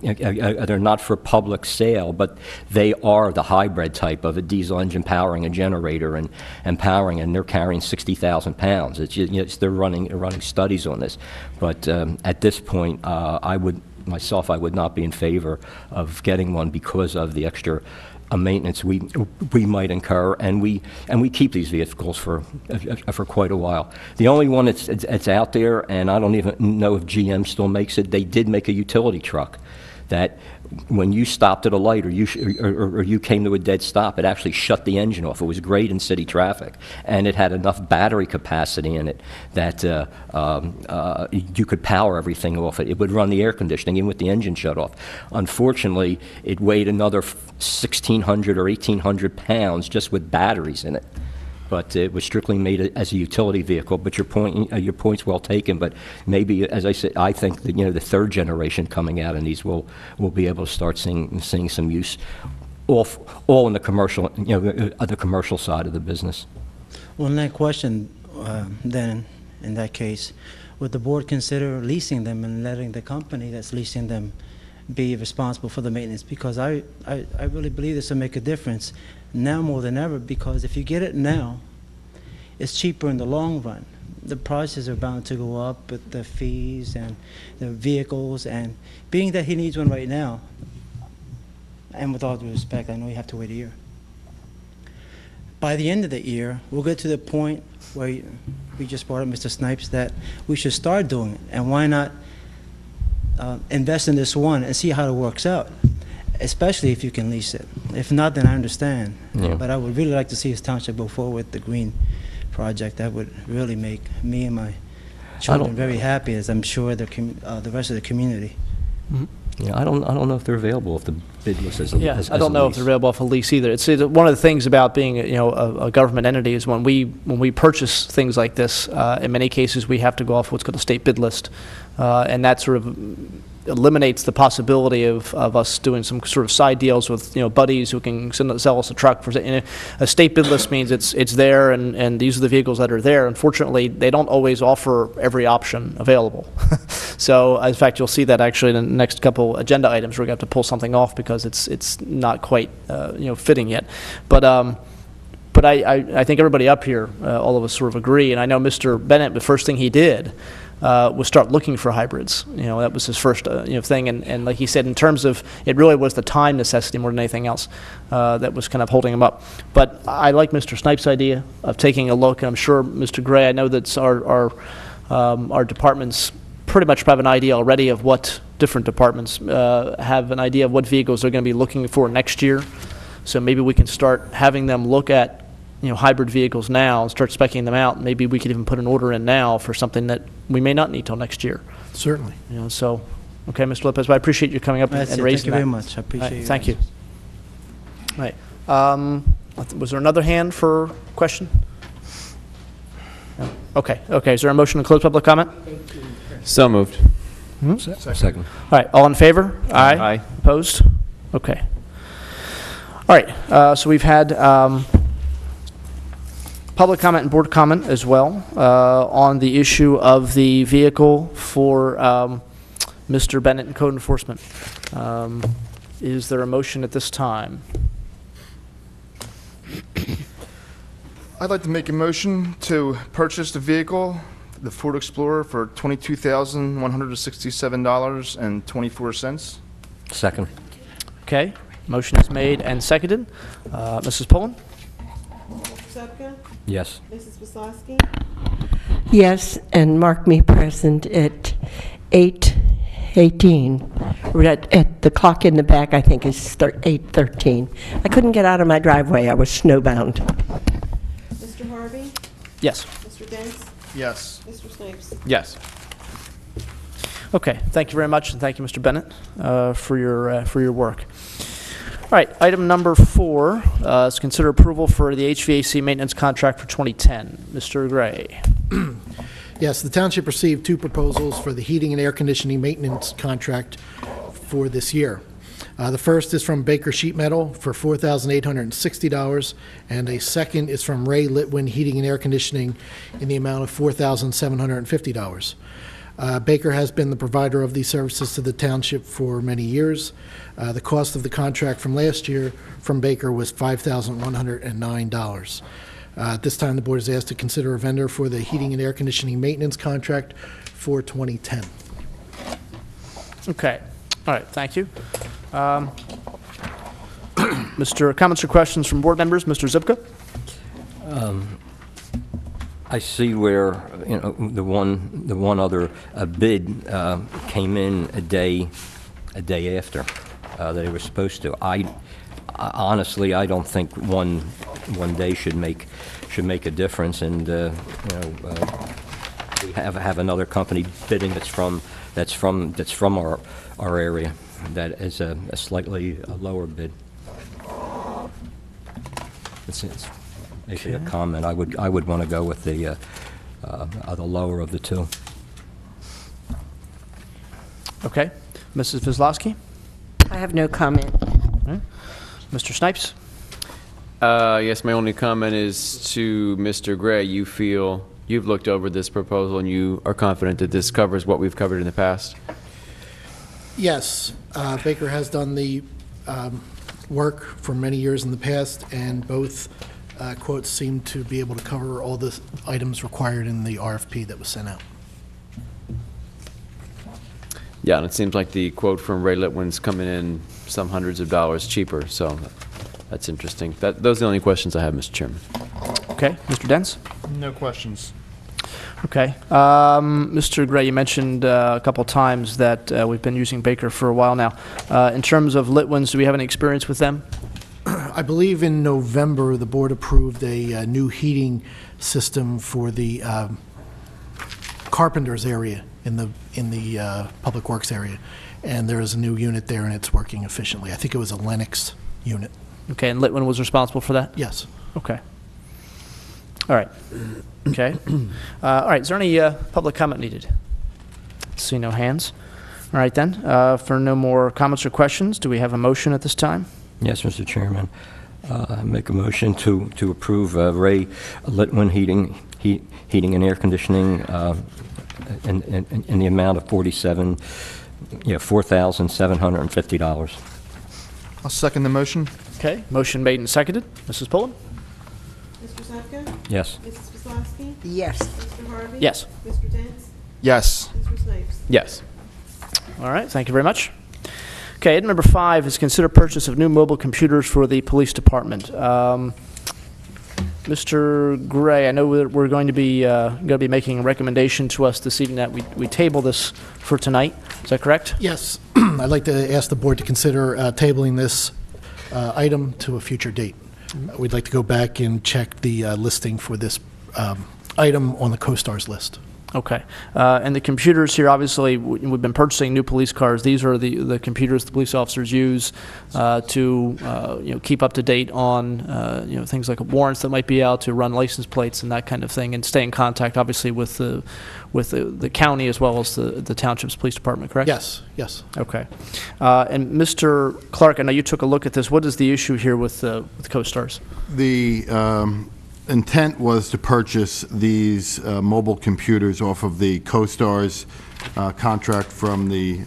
they're not for public sale, but they are the hybrid type of a diesel engine powering a generator and powering, and they're carrying 60,000 pounds. They're running studies on this, but at this point, I would not be in favor of getting one because of the extra maintenance we might incur, and we keep these vehicles for quite a while. The only one that's out there, and I don't even know if GM still makes it, they did make a utility truck that when you stopped at a light or you came to a dead stop, it actually shut the engine off. It was great in city traffic, and it had enough battery capacity in it that you could power everything off it. It would run the air conditioning even with the engine shut off. Unfortunately, it weighed another 1,600 or 1,800 pounds just with batteries in it. But it was strictly made as a utility vehicle. But your point's well taken. But maybe, as I said, I think that the third generation coming out in these will be able to start seeing some use, all in the commercial the commercial side of the business. Well, that question, then, in that case, would the board consider leasing them and letting the company that's leasing them be responsible for the maintenance? Because I really believe this will make a difference now more than ever, because if you get it now, it's cheaper in the long run. The prices are bound to go up with the fees and the vehicles, and being that he needs one right now, and with all due respect, I know you have to wait a year. By the end of the year, we'll get to the point where we just brought up, Mr. Snipes, that we should start doing it, and why not invest in this one and see how it works out, especially if you can lease it. If not, then I understand. Yeah. But I would really like to see this township go forward with the green project. That would really make me and my children very happy, as I'm sure the rest of the community. Mm-hmm. Yeah, I don't know if they're available if the bid list is. I don't know if they're available for lease either. It's one of the things about being a government entity is when we purchase things like this, in many cases we have to go off what's called a state bid list, and that sort of eliminates the possibility of us doing some sort of side deals with buddies who can sell us a truck. A state bid list means it's there, and these are the vehicles that are there. Unfortunately, they don't always offer every option available. So, in fact, you'll see that actually in the next couple agenda items, we're going to have to pull something off because it's not quite fitting yet. But I think everybody up here, all of us sort of agree, and I know Mr. Bennett, the first thing he did was start looking for hybrids. That was his first thing, and like he said, in terms of, it really was the time necessity more than anything else that was kind of holding him up. But I like Mr. Snipes' idea of taking a look, and I'm sure Mr. Gray, I know that our departments pretty much have an idea already of what different departments have an idea of what vehicles they're going to be looking for next year. So maybe we can start having them look at hybrid vehicles now and start speccing them out. Maybe we could even put an order in now for something that we may not need till next year. Certainly. So, okay, Mr. Lopez, but I appreciate you coming up and raising that. Thank you very much. I appreciate you. Thank you. All right. Was there another hand for question? Okay, okay. Is there a motion to close public comment? So moved. Second. All right, all in favor? Aye. Aye. Opposed? Okay. All right, so we've had public comment and board comment as well on the issue of the vehicle for Mr. Bennett and code enforcement. Is there a motion at this time? I'd like to make a motion to purchase the vehicle, the Ford Explorer, for $22,167.24. Second. Okay, motion is made and seconded. Mrs. Pullen? Mr. Zupka? Yes. Mrs. Wislowski? Yes, and mark me present at 8:18. At the clock in the back, I think, is 8:13. I couldn't get out of my driveway. I was snowbound. Mr. Harvey? Yes. Mr. Dents? Yes. Mr. Snipes? Yes. Okay, thank you very much, and thank you, Mr. Bennett, for your work. All right, item number 4 is consider approval for the HVAC maintenance contract for 2010. Mr. Gray. Yes, the township received 2 proposals for the heating and air conditioning maintenance contract for this year. The first is from Baker Sheet Metal for $4,860, and a second is from Ray Litwin Heating and Air Conditioning in the amount of $4,750. Baker has been the provider of these services to the township for many years. The cost of the contract from last year from Baker was $5,109. At this time, the board is asked to consider a vendor for the heating and air conditioning maintenance contract for 2010. Okay, all right, thank you. Mr. Comments or questions from board members? Mr. Zupka? I see where, the one other bid came in a day after they were supposed to. Honestly, I don't think one day should make a difference, and we have another company bidding that's from our area that is a slightly lower bid. It's basically a comment. I would want to go with the lower of the 2. Okay. Mrs. Wislowski? I have no comment. Okay. Mr. Snipes? Yes, my only comment is to Mr. Gray. You feel you've looked over this proposal and you are confident that this covers what we've covered in the past? Yes, Baker has done the work for many years in the past, and both quotes seem to be able to cover all the items required in the RFP that was sent out. Yeah, and it seems like the quote from Ray Litwin's coming in some hundreds of dollars cheaper, so that's interesting. Those are the only questions I have, Mr. Chairman. Okay. Mr. Dents? No questions. Okay. Mr. Gray, you mentioned a couple times that we've been using Baker for a while now. In terms of Litwin's, do we have any experience with them? I believe in November, the board approved a new heating system for the carpenters area in the Public Works area, and there is a new unit there, and it's working efficiently. I think it was a Lennox unit. Okay, and Litwin was responsible for that? Yes. Okay. All right. Okay. All right, is there any public comment needed? See no hands. All right, then. For no more comments or questions, do we have a motion at this time? Yes, Mr. Chairman. I make a motion to approve Ray Litwin Heating and Air Conditioning in the amount of $4,750. I'll second the motion. Okay, motion made and seconded. Mrs. Pullen? Mr. Zupka? Yes. Mrs. Wislowski? Yes. Mr. Harvey? Yes. Mr. Dents? Yes. Mr. Snipes? Yes. All right, thank you very much. Okay, item number 5 is consider purchase of new mobile computers for the police department. Mr. Gray, I know we're going to be making a recommendation to us this evening that we table this for tonight. Is that correct? Yes. I'd like to ask the board to consider tabling this item to a future date. We'd like to go back and check the listing for this item on the CoStar's list. Okay. And the computers here, obviously, we've been purchasing new police cars. These are the computers the police officers use to keep up to date on things like warrants that might be out, to run license plates and that kind of thing, and stay in contact, obviously, with the county as well as the township's police department, correct? Yes, yes. Okay. And Mr. Clark, I know you took a look at this. What is the issue here with CoStars? The intent was to purchase these mobile computers off of the CoStars contract from the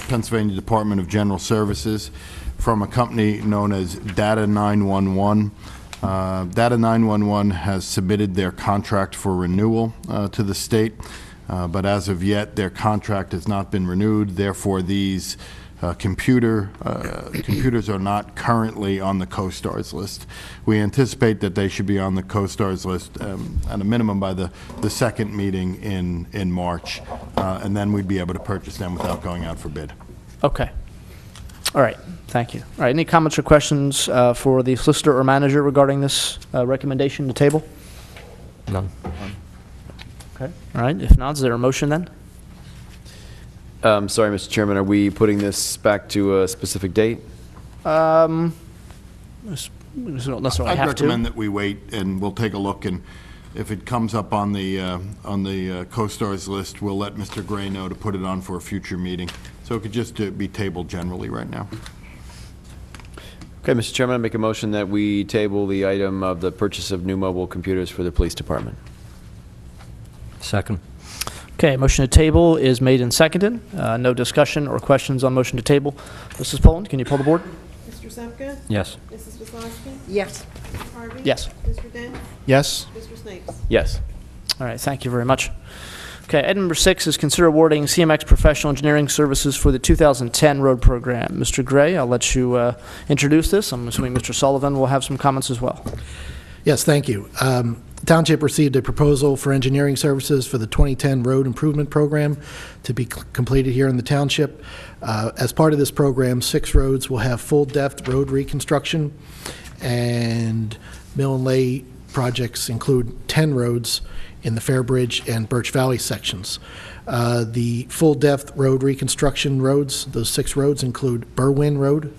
Pennsylvania Department of General Services from a company known as Data 911. Data 911 has submitted their contract for renewal to the state, but as of yet, their contract has not been renewed. Therefore, these computers are not currently on the CoStars list. We anticipate that they should be on the CoStars list at a minimum by the second meeting in March, and then we'd be able to purchase them without going out for bid. Okay. All right. Thank you. All right. Any comments or questions for the solicitor or manager regarding this recommendation to table? None. Okay. All right. If not, is there a motion then? Sorry, Mr. Chairman, are we putting this back to a specific date? We don't necessarily I'd have recommend to. that we wait, and we'll take a look, and if it comes up on the CoStars list, we'll let Mr. Gray know to put it on for a future meeting. So it could just be tabled generally right now. Okay, Mr. Chairman, I make a motion that we table the item of the purchase of new mobile computers for the police department. Second. Okay, motion to table is made and seconded. No discussion or questions on motion to table. Mrs. Poland, can you pull the board? Mr. Zepka? Yes. Mrs. Wisłowski? Yes. Mr. Harvey? Yes. Mr. Dent? Yes. Mr. Snipes? Yes. All right, thank you very much. Okay, item number 6 is consider awarding CMX Professional Engineering Services for the 2010 road program. Mr. Gray, I'll let you introduce this. I'm assuming Mr. Sullivan will have some comments as well. Yes, thank you. Township received a proposal for engineering services for the 2010 road improvement program to be completed here in the township. As part of this program, 6 roads will have full-depth road reconstruction, and mill and lay projects include 10 roads in the Fairbridge and Birch Valley sections. The full-depth road reconstruction roads, those 6 roads include Berwyn Road,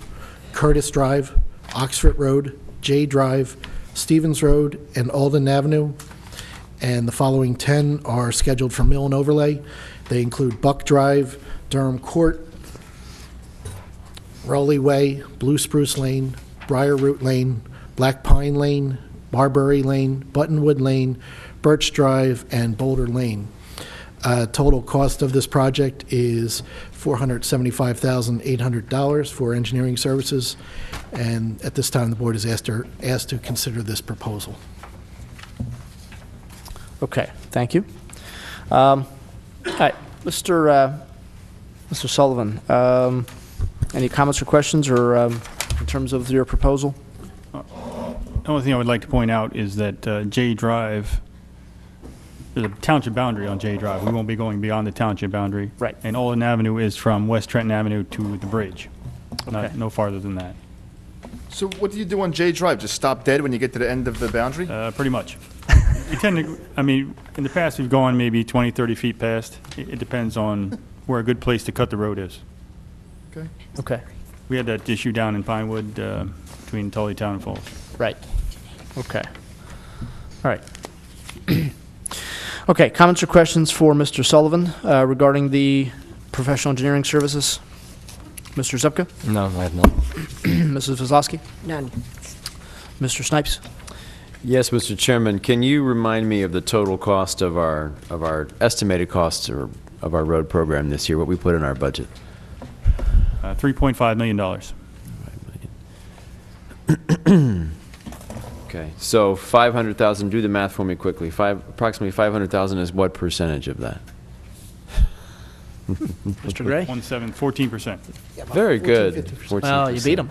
Curtis Drive, Oxford Road, J Drive, Stevens Road, and Alden Avenue, and the following 10 are scheduled for mill and overlay. They include Buck Drive, Durham Court, Rowley Way, Blue Spruce Lane, Briar Root Lane, Black Pine Lane, Marbury Lane, Buttonwood Lane, Birch Drive, and Boulder Lane. Total cost of this project is $475,800 for engineering services, and at this time the board is asked to consider this proposal. Okay, thank you. All right, Mr. Sullivan, any comments or questions or in terms of your proposal? The only thing I would like to point out is that J Drive, there's a township boundary on J Drive. We won't be going beyond the township boundary. Right. And Alden Avenue is from West Trenton Avenue to the bridge. Okay. No farther than that. So what do you do on J Drive? Just stop dead when you get to the end of the boundary? Pretty much. We tend to, I mean, in the past, we've gone maybe 20, 30 feet past. It depends on where a good place to cut the road is. Okay. Okay. We had that issue down in Pinewood between Tully Town and Falls. Right. Okay. All right. Okay, comments or questions for Mr. Sullivan regarding the professional engineering services? Mr. Zupka? No, I have none. Mrs. Wisłowski? None. Mr. Snipes? Yes, Mr. Chairman, can you remind me of the total cost of our estimated costs of our road program this year, what we put in our budget? $3.5 million. Okay, so 500,000, do the math for me quickly. Approximately 500,000 is what percentage of that? Mr. Gray? 14%. Very good. 14%. Well, you beat him.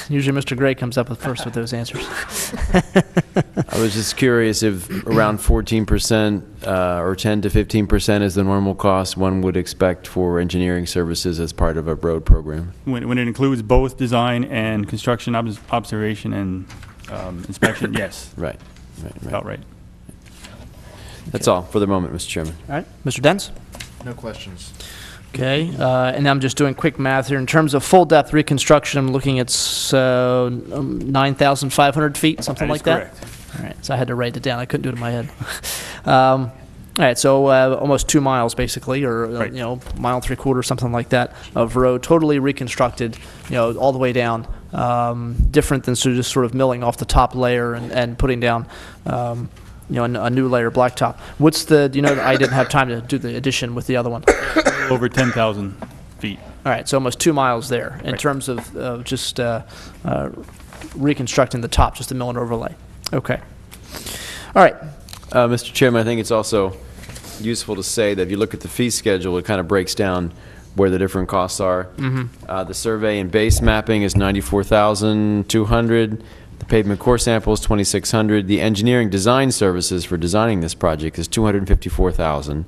Usually Mr. Gray comes up with first with those answers. I was just curious if around 14% or 10 to 15% is the normal cost one would expect for engineering services as part of a road program. When it includes both design and construction observation and inspection, yes. Right. About right. That's all for the moment, Mr. Chairman. All right, Mr. Dents? No questions. Okay, and I'm just doing quick math here. In terms of full depth reconstruction, I'm looking at 9,500 feet, something like that? Correct. All right, so I had to write it down. I couldn't do it in my head. All right, so almost 2 miles basically, or Right. mile and 3/4, something like that, of road, totally reconstructed, all the way down. Different than just sort of milling off the top layer and putting down, a new layer of blacktop. What's the? I didn't have time to do the addition with the other one. Over 10,000 feet. All right, so almost 2 miles there in Right. terms of just reconstructing the top, just a mill and overlay. Okay. All right. Mr. Chairman, I think it's also useful to say that if you look at the fee schedule, it kind of breaks down where the different costs are. The survey and base mapping is $94,200. The pavement core sample is $2,600. The engineering design services for designing this project is $254,000.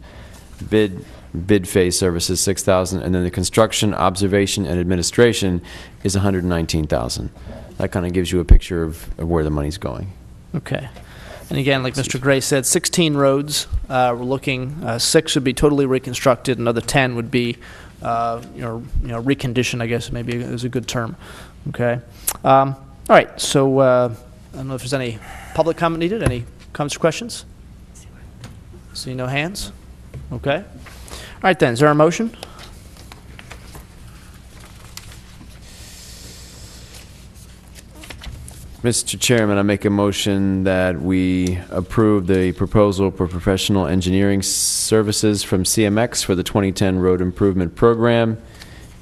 Bid phase services $6,000, and then the construction, observation, and administration is $119,000. That kind of gives you a picture of where the money's going. Okay. And again, like Mr. Gray said, 16 roads. We're looking, 6 would be totally reconstructed, another 10 would be, reconditioned, I guess maybe is a good term. Okay. All right. So I don't know if there's any public comment needed. Any comments or questions? See no hands. Okay. All right then. Is there a motion? Mr. Chairman, I make a motion that we approve the proposal for professional engineering services from CMX for the 2010 Road Improvement Program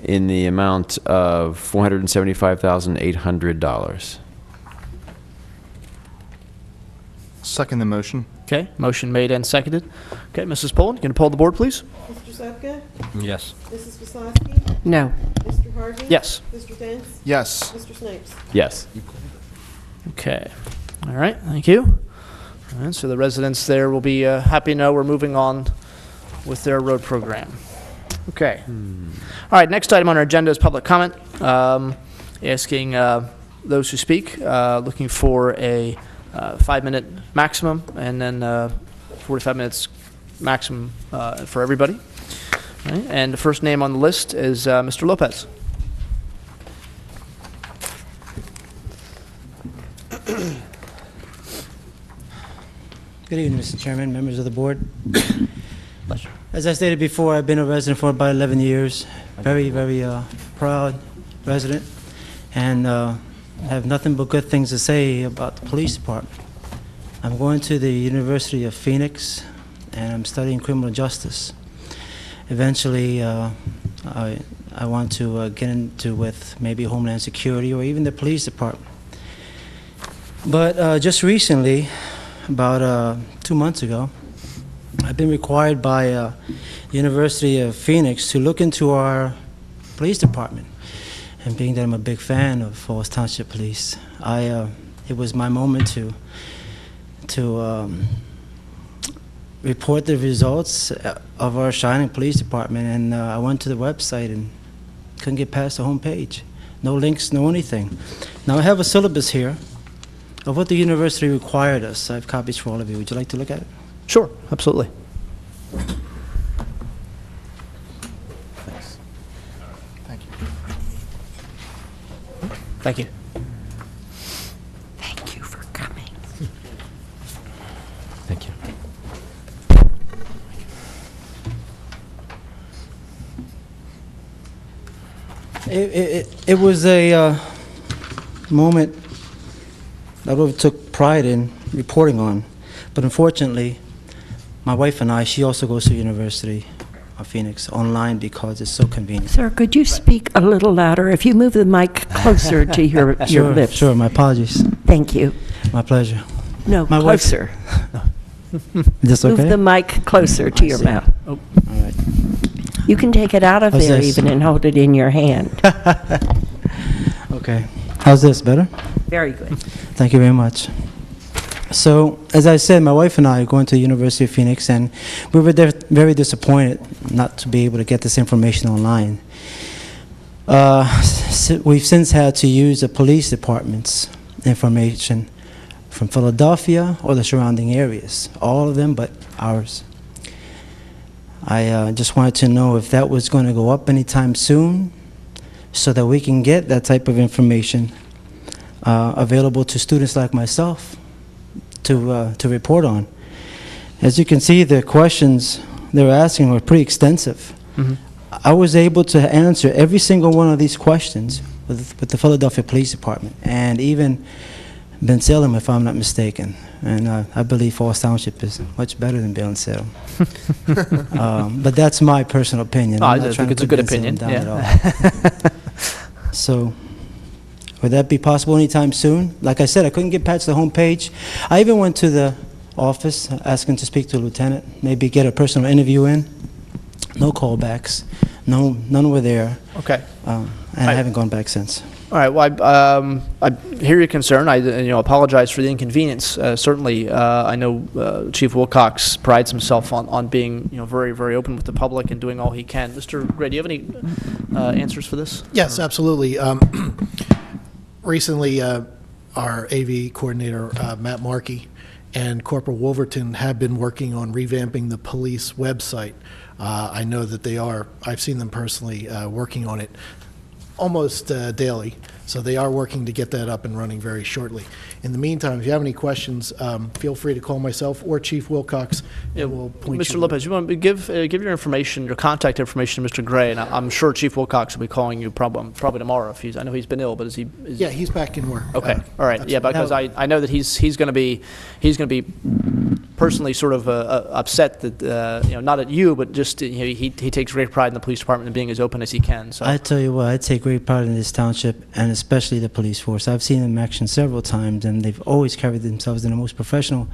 in the amount of $475,800. Second the motion. Okay. Motion made and seconded. Okay. Mrs. Pullen, can you poll the board, please? Mr. Zepka? Yes. Mrs. Vislowski? No. Mr. Harvey? Yes. Mr. Dents? Yes. Mr. Snipes? Yes. Okay. All right. Thank you. All right, so the residents there will be happy to know we're moving on with their road program. Okay. All right. Next item on our agenda is public comment. Asking those who speak, looking for a 5-minute maximum, and then 45 minutes maximum for everybody. All right, and the first name on the list is Mr. Lopez. Good evening, Mr. Chairman, members of the board. As I stated before, I've been a resident for about 11 years. Very, very proud resident, and have nothing but good things to say about the police department. I'm going to the University of Phoenix, and I'm studying criminal justice. Eventually, I want to get into with maybe Homeland Security or even the police department. But just recently, about 2 months ago, I've been required by University of Phoenix to look into our police department. And being that I'm a big fan of Falls Township Police, it was my moment to report the results of our shining police department. And I went to the website and couldn't get past the home page. No links, no anything. Now I have a syllabus here of what the university required us. I have copies for all of you. Would you like to look at it? Sure, absolutely. Thanks. Thank you. Thank you. Thank you for coming. Thank you. It was a moment I really took pride in reporting on, but unfortunately, my wife and I, she also goes to University of Phoenix online because it's so convenient. Sir, could you speak a little louder? If you move the mic closer to your lips. Sure, my apologies. Thank you. My pleasure. No, My wife- closer. Is this okay? Move the mic closer to your see. mouth. All right. You can take it out of How's there this? even and hold it in your hand. Okay. How's this, better? Very good. Thank you very much. So, as I said, my wife and I are going to the University of Phoenix, and we were very disappointed not to be able to get this information online. We've since had to use the police department's information from Philadelphia or the surrounding areas, all of them but ours. I just wanted to know if that was going to go up anytime soon so that we can get that type of information available to students like myself to report on. As you can see, the questions they were asking were pretty extensive. I was able to answer every single one of these questions with the Philadelphia Police Department, and even Ben Salem, if I'm not mistaken. And I believe Falls Township is much better than Ben Salem. But that's my personal opinion. I I'm not trying think to it's a put good Ben Salem opinion. down at all. So, would that be possible anytime soon? Like I said, I couldn't get past the homepage. I even went to the office asking to speak to a lieutenant, maybe get a personal interview in. No callbacks. None were there. Okay. And I haven't gone back since. All right. Well, I hear your concern. I apologize for the inconvenience. Certainly, I know Chief Wilcox prides himself on being very, very open with the public and doing all he can. Mr. Gray, do you have any answers for this? Yes, absolutely. Recently, our AV coordinator, Matt Markey, and Corporal Wolverton have been working on revamping the police website. I know that they are. I've seen them personally working on it almost daily, so they are working to get that up and running very shortly. In the meantime, if you have any questions, feel free to call myself or Chief Wilcox, and we'll point Mr. you. Lopez, you want to give your information, your contact information to Mr. Gray, and I'm sure Chief Wilcox will be calling you probably tomorrow. I know he's been ill, but is he? Yeah, he's back in work. Okay, all right. Yeah, because I know that he's going to be personally sort of upset that not at you, but just he takes great pride in the police department and being as open as he can. So I tell you what, I take great pride in this township, and especially the police force. I've seen them in action several times, and they've always carried themselves in the most professional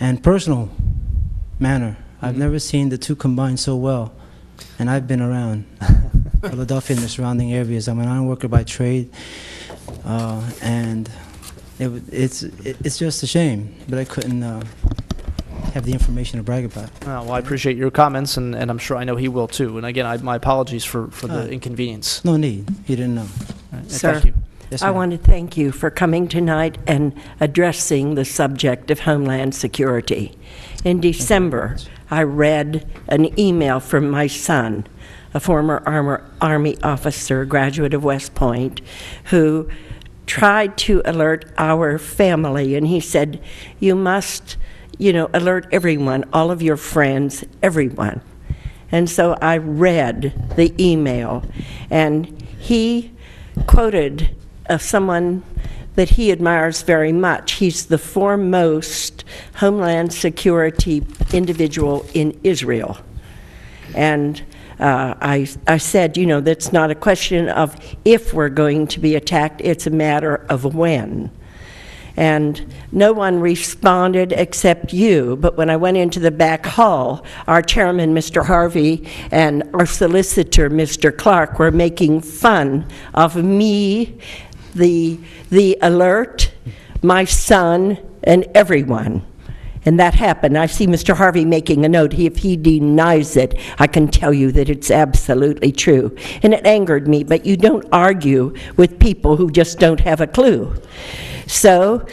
and personal manner. I've never seen the two combined so well, and I've been around Philadelphia and the surrounding areas. I'm an iron worker by trade, and it's just a shame, but I couldn't have the information to brag about. well, I appreciate your comments, and I'm sure I know he will too. And again, my apologies for the inconvenience. No need. You didn't know. Sir, thank you. Yes, I ma'am. want to thank you for coming tonight and addressing the subject of Homeland Security. In December, I read an email from my son, a former Army officer, graduate of West Point, who tried to alert our family, and he said, you must, alert everyone, all of your friends, everyone. And so I read the email, and he quoted someone that he admires very much. He's the foremost Homeland Security individual in Israel. And I said, that's not a question of if we're going to be attacked, it's a matter of when. And no one responded except you. But when I went into the back hall, our chairman, Mr. Harvey, and our solicitor, Mr. Clark, were making fun of me, the alert, my son, and everyone. And that happened. I see Mr. Harvey making a note. If he denies it, I can tell you that it's absolutely true. And it angered me, but you don't argue with people who just don't have a clue. So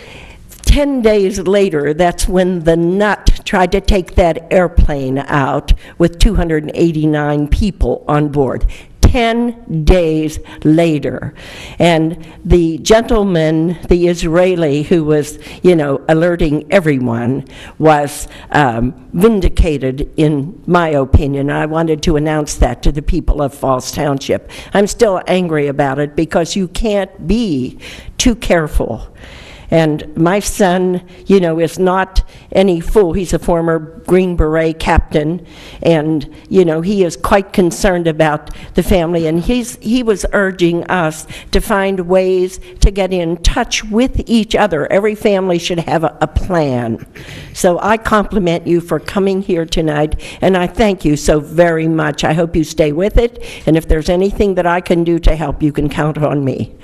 10 days later, that's when the nut tried to take that airplane out with 289 people on board. 10 days later. And the gentleman, the Israeli who was, alerting everyone, was vindicated, in my opinion. I wanted to announce that to the people of Falls Township. I'm still angry about it because you can't be too careful. And my son, is not any fool. He's a former Green Beret captain, and, he is quite concerned about the family. And he was urging us to find ways to get in touch with each other. Every family should have a plan. So I compliment you for coming here tonight, and I thank you so very much. I hope you stay with it, and if there's anything that I can do to help, you can count on me.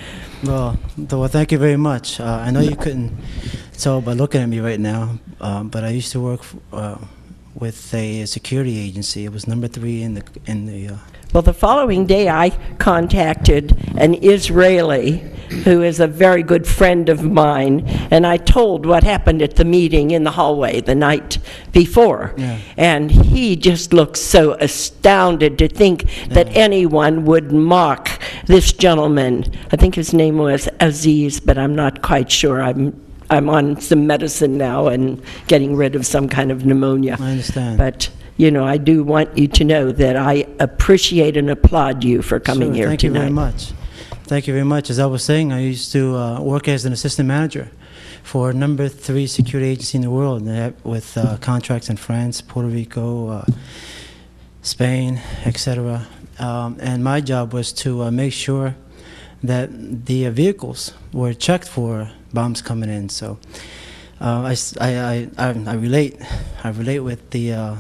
Well, thank you very much. I know you couldn't tell by looking at me right now, but I used to work with a security agency. It was number 3 in the. Well, the following day, I contacted an Israeli who is a very good friend of mine, and I told what happened at the meeting in the hallway the night before. Yeah. And he just looked so astounded to think that anyone would mock this gentleman. I think his name was Aziz, but I'm not quite sure. I'm on some medicine now and getting rid of some kind of pneumonia. I understand. But, you know, I do want you to know that I appreciate and applaud you for coming Sure, here thank tonight. you very much. Thank you very much. As I was saying, I used to work as an assistant manager for number 3 security agency in the world, with contracts in France, Puerto Rico, Spain, etc. And my job was to make sure that the vehicles were checked for bombs coming in. So I relate with the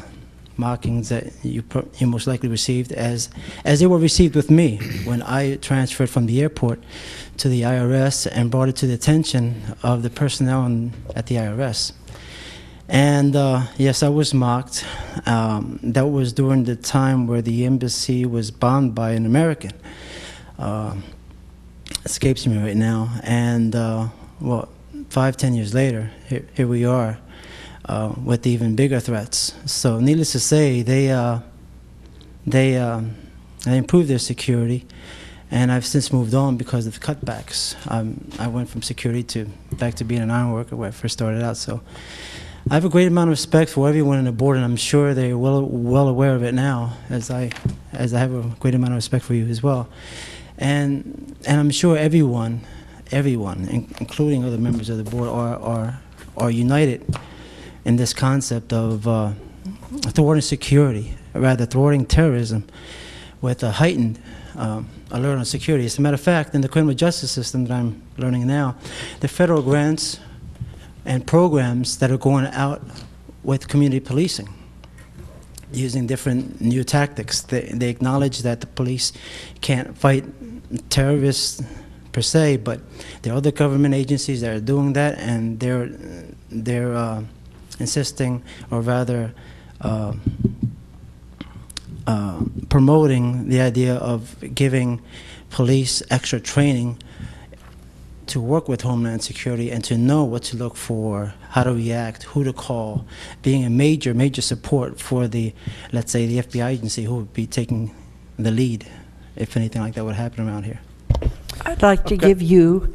mockings that you most likely received, as they were received with me when I transferred from the airport to the IRS and brought it to the attention of the personnel at the IRS. And yes, I was mocked. That was during the time where the embassy was bombed by an American. Escapes me right now. And well, 5-10 years later, here we are with even bigger threats. So needless to say, they improved their security, and I've since moved on because of cutbacks. I went from security back to being an iron worker where I first started out. So I have a great amount of respect for everyone on the board, and I'm sure they're well aware of it now, as I have a great amount of respect for you as well. And I'm sure everyone, including other members of the board, are united in this concept of thwarting terrorism with a heightened alert on security. As a matter of fact, in the criminal justice system that I'm learning now, the federal grants and programs that are going out with community policing, using different new tactics. They acknowledge that the police can't fight terrorists per se, but there are other government agencies that are doing that, and they're insisting, or rather promoting the idea of giving police extra training to work with Homeland Security and to know what to look for, how to react, who to call, being a major support for let's say, the FBI agency, who would be taking the lead if anything like that would happen around here. I'd like to give you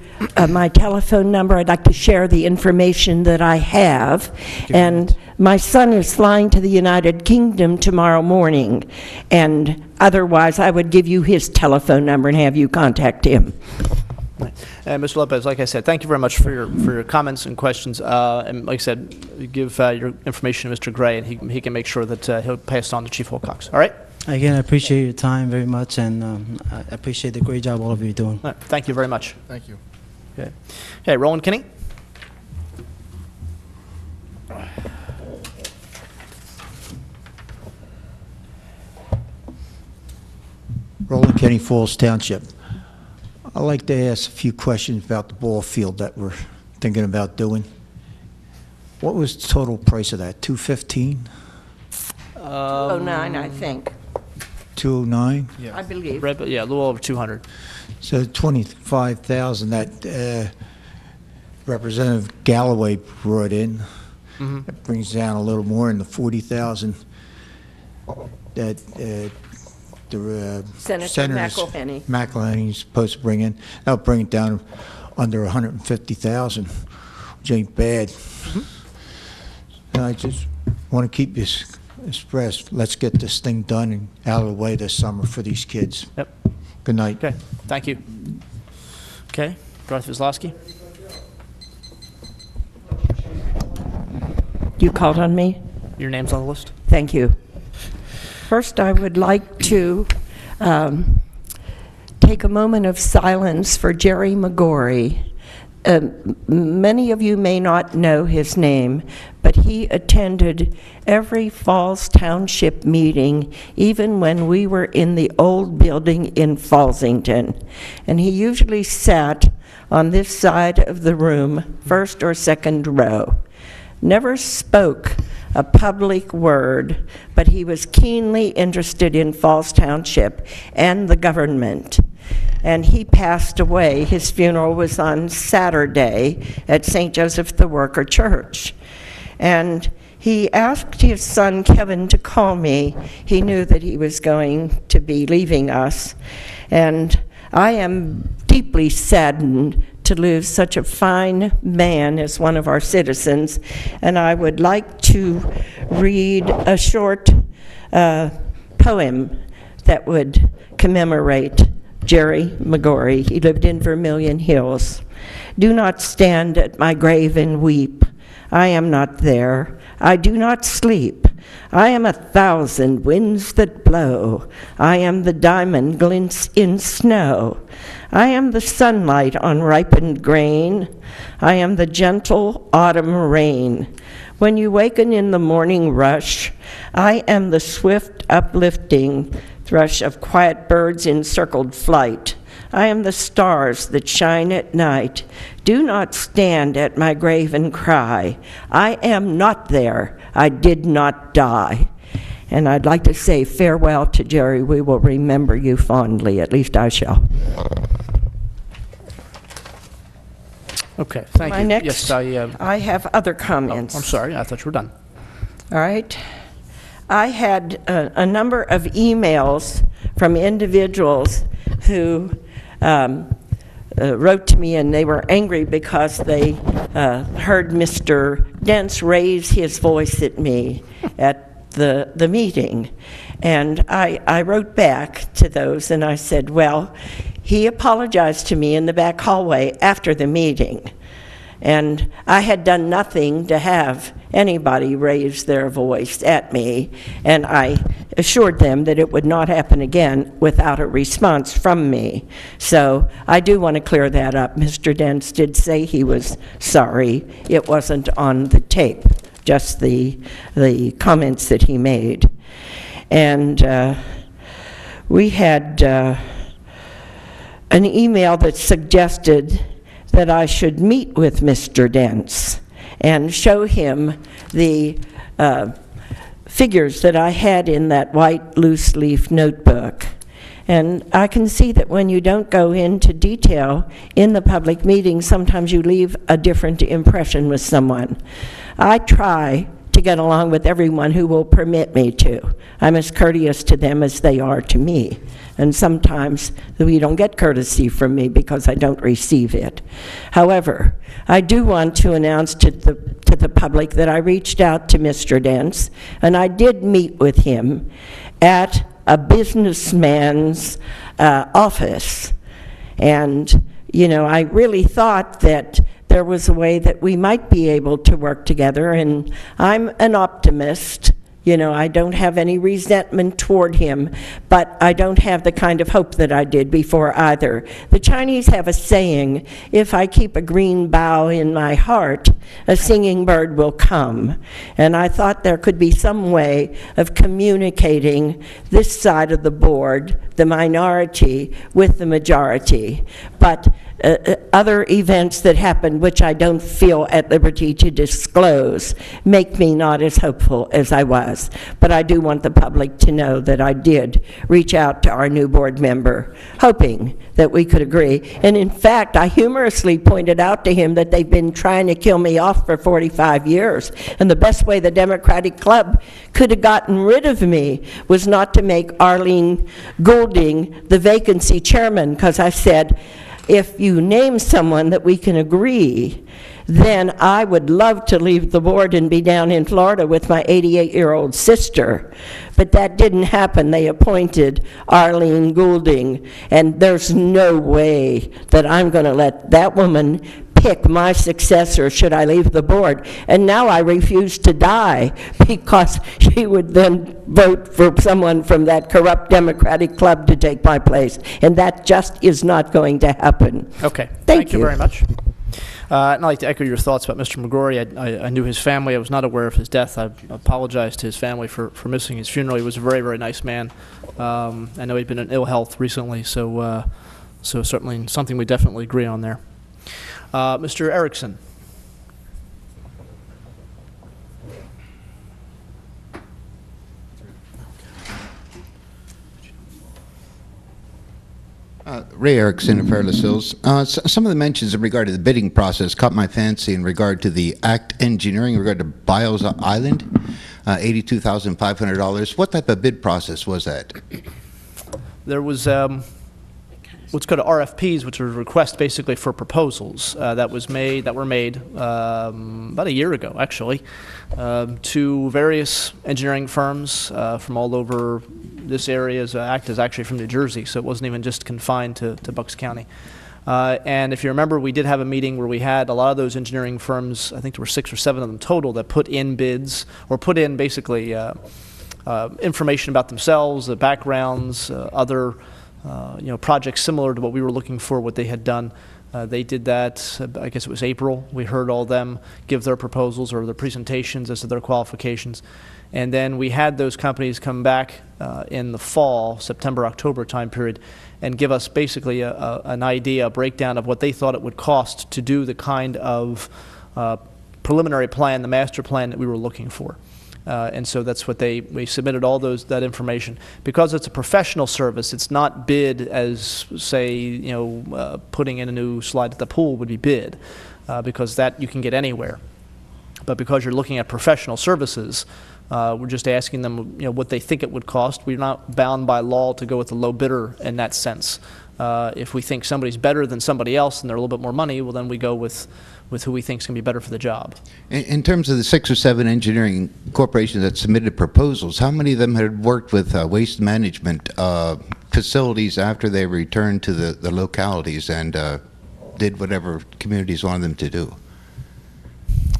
my telephone number. I'd like to share the information that I have. And my son is flying to the United Kingdom tomorrow morning. And otherwise, I would give you his telephone number and have you contact him. And Mr. Lopez, like I said, thank you very much for your comments and questions. And like I said, give your information to Mr. Gray, and he can make sure that he'll pass it on to Chief Wilcox. All right? Again, I appreciate your time very much, and I appreciate the great job all of you are doing. All right, thank you very much. Thank you. Okay. Hey, Roland Kinney. Roland Kenny, Falls Township. I'd like to ask a few questions about the ball field that we're thinking about doing. What was the total price of that? $215? 209, I think. 209? Yeah. I believe. Yeah, a little over 200. So 25,000 that Representative Galloway brought in. Mm-hmm. That brings down a little more in the 40,000 that the Senator McElhenney. supposed to bring in. That'll bring it down under 150,000, which ain't bad. Mm-hmm. And I just want to keep this expressed. Let's get this thing done and out of the way this summer for these kids. Yep. Good night. Okay, thank you. Okay, Dorothy Kozlowski. You called on me? Your name's on the list. Thank you. First, I would like to take a moment of silence for Jerry McGorry. Many of you may not know his name, but he attended every Falls Township meeting, even when we were in the old building in Fallsington. And he usually sat on this side of the room, first or second row. Never spoke a public word, but he was keenly interested in Falls Township and the government. and he passed away. His funeral was on Saturday at St. Joseph the Worker Church. And he asked his son Kevin to call me. He knew that he was going to be leaving us. And I am deeply saddened to lose such a fine man as one of our citizens. And I would like to read a short poem that would commemorate Jerry McGorry. He lived in Vermilion Hills. Do not stand at my grave and weep. I am not there. I do not sleep. I am 1,000 winds that blow. I am the diamond glints in snow. I am the sunlight on ripened grain. I am the gentle autumn rain. When you waken in the morning rush, I am the swift uplifting thrush of quiet birds in circled flight. I am the stars that shine at night. Do not stand at my grave and cry. I am not there. I did not die. And I'd like to say farewell to Jerry. We will remember you fondly. At least I shall. Okay, thank My you. next, Yes, I have other comments. I'm sorry, I thought you were done. All right. I had a number of emails from individuals who wrote to me, and they were angry because they heard Mr. Dents raise his voice at me at the meeting. And I wrote back to those, and I said, well, he apologized to me in the back hallway after the meeting. And I had done nothing to have anybody raise their voice at me, and I assured them that it would not happen again without a response from me. So I do want to clear that up. Mr. Dents did say he was sorry. It wasn't on the tape, just the comments that he made. And we had an email that suggested that I should meet with Mr. Dents and show him the figures that I had in that white loose leaf notebook. And I can see that when you don't go into detail in the public meeting, sometimes you leave a different impression with someone. I try to get along with everyone who will permit me to. I'm as courteous to them as they are to me. And sometimes you don't get courtesy from me because I don't receive it. However, I do want to announce to the public that I reached out to Mr. Dents, and I did meet with him at a businessman's office. And, you know, I really thought that there was a way that we might be able to work together, and I'm an optimist. You know, I don't have any resentment toward him, but I don't have the kind of hope that I did before either. The Chinese have a saying, if I keep a green bough in my heart, a singing bird will come. And I thought there could be some way of communicating this side of the board, the minority, with the majority. But other events that happened, which I don't feel at liberty to disclose, make me not as hopeful as I was. But I do want the public to know that I did reach out to our new board member, hoping that we could agree. And in fact, I humorously pointed out to him that they've been trying to kill me off for 45 years. And the best way the Democratic Club could have gotten rid of me was not to make Arlene Goulding the vacancy chairman, because I said, if you name someone that we can agree, then I would love to leave the board and be down in Florida with my 88-year-old sister. But that didn't happen. They appointed Arlene Goulding, and there's no way that I'm going to let that woman pick my successor should I leave the board. And now I refuse to die because she would then vote for someone from that corrupt Democratic Club to take my place. And that just is not going to happen. Okay. Thank you very much. I'd like to echo your thoughts about Mr. McGorry. I knew his family. I was not aware of his death. I apologize to his family for missing his funeral. He was a very, very nice man. I know he'd been in ill health recently, so certainly something we definitely agree on there. Mr. Erickson. Ray Erickson of Fairless Hills. Some of the mentions in regard to the bidding process caught my fancy in regard to the ACT Engineering in regard to Biles Island, $82,500. What type of bid process was that? There was what's called RFPs, which are requests basically for proposals that were made about a year ago, actually, to various engineering firms from all over this area. ACT is actually from New Jersey, so it wasn't even just confined to Bucks County. And if you remember, we did have a meeting where we had a lot of those engineering firms, I think there were 6 or 7 of them total, that put in bids, or put in basically information about themselves, the backgrounds, other projects similar to what we were looking for, what they had done. They did that, I guess it was April. We heard all of them give their proposals or their presentations as to their qualifications. And then we had those companies come back in the fall, September, October time period, and give us basically an idea, a breakdown of what they thought it would cost to do the kind of preliminary plan, the master plan that we were looking for. And so that's what we submitted all that information. Because it's a professional service, it's not bid as, say, putting in a new slide at the pool would be bid, because that you can get anywhere. But because you're looking at professional services, we're just asking them, what they think it would cost. We're not bound by law to go with the low bidder in that sense. If we think somebody's better than somebody else and they're a little bit more money, well, then we go with who we think is going to be better for the job. In terms of the 6 or 7 engineering corporations that submitted proposals, how many of them had worked with waste management facilities after they returned to the localities and did whatever communities wanted them to do?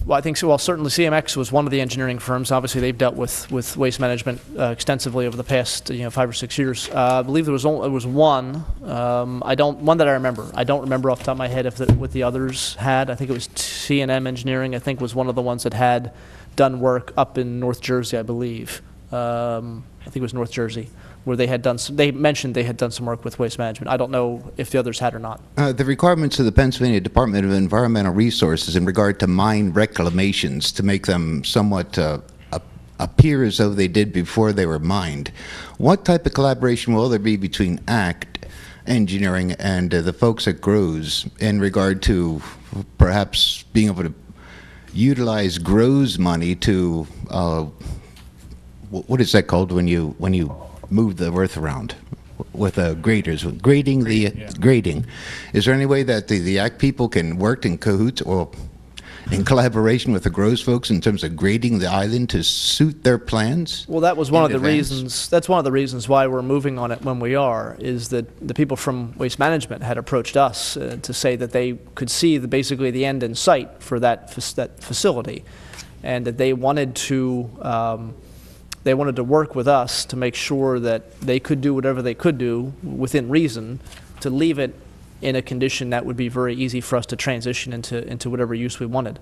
Well, I think so. Well, certainly CMX was one of the engineering firms. Obviously, they've dealt with waste management extensively over the past 5 or 6 years. I believe there was one. One that I remember. I don't remember off the top of my head what the others had. I think it was T&M Engineering. I think was one of the ones that had done work up in North Jersey, I believe. I think it was North Jersey, where they had done they mentioned they had done some work with waste management. I don't know if the others had or not. The requirements of the Pennsylvania Department of Environmental Resources in regard to mine reclamations to make them somewhat appear as though they did before they were mined. What type of collaboration will there be between ACT Engineering and the folks at GROWS in regard to perhaps being able to utilize GROWS money to what is that called when you move the earth around with graders, grading grading? Is there any way that the ACT people can work in cahoots or in collaboration with the GROWS folks in terms of grading the island to suit their plans? Well, that was one of the reasons. That's one of the reasons why we're moving on it when we are. Is that the people from Waste Management had approached us to say that they could see basically the end in sight for that facility, and that they wanted to. They wanted to work with us to make sure that they could do whatever they could do within reason to leave it in a condition that would be very easy for us to transition into whatever use we wanted.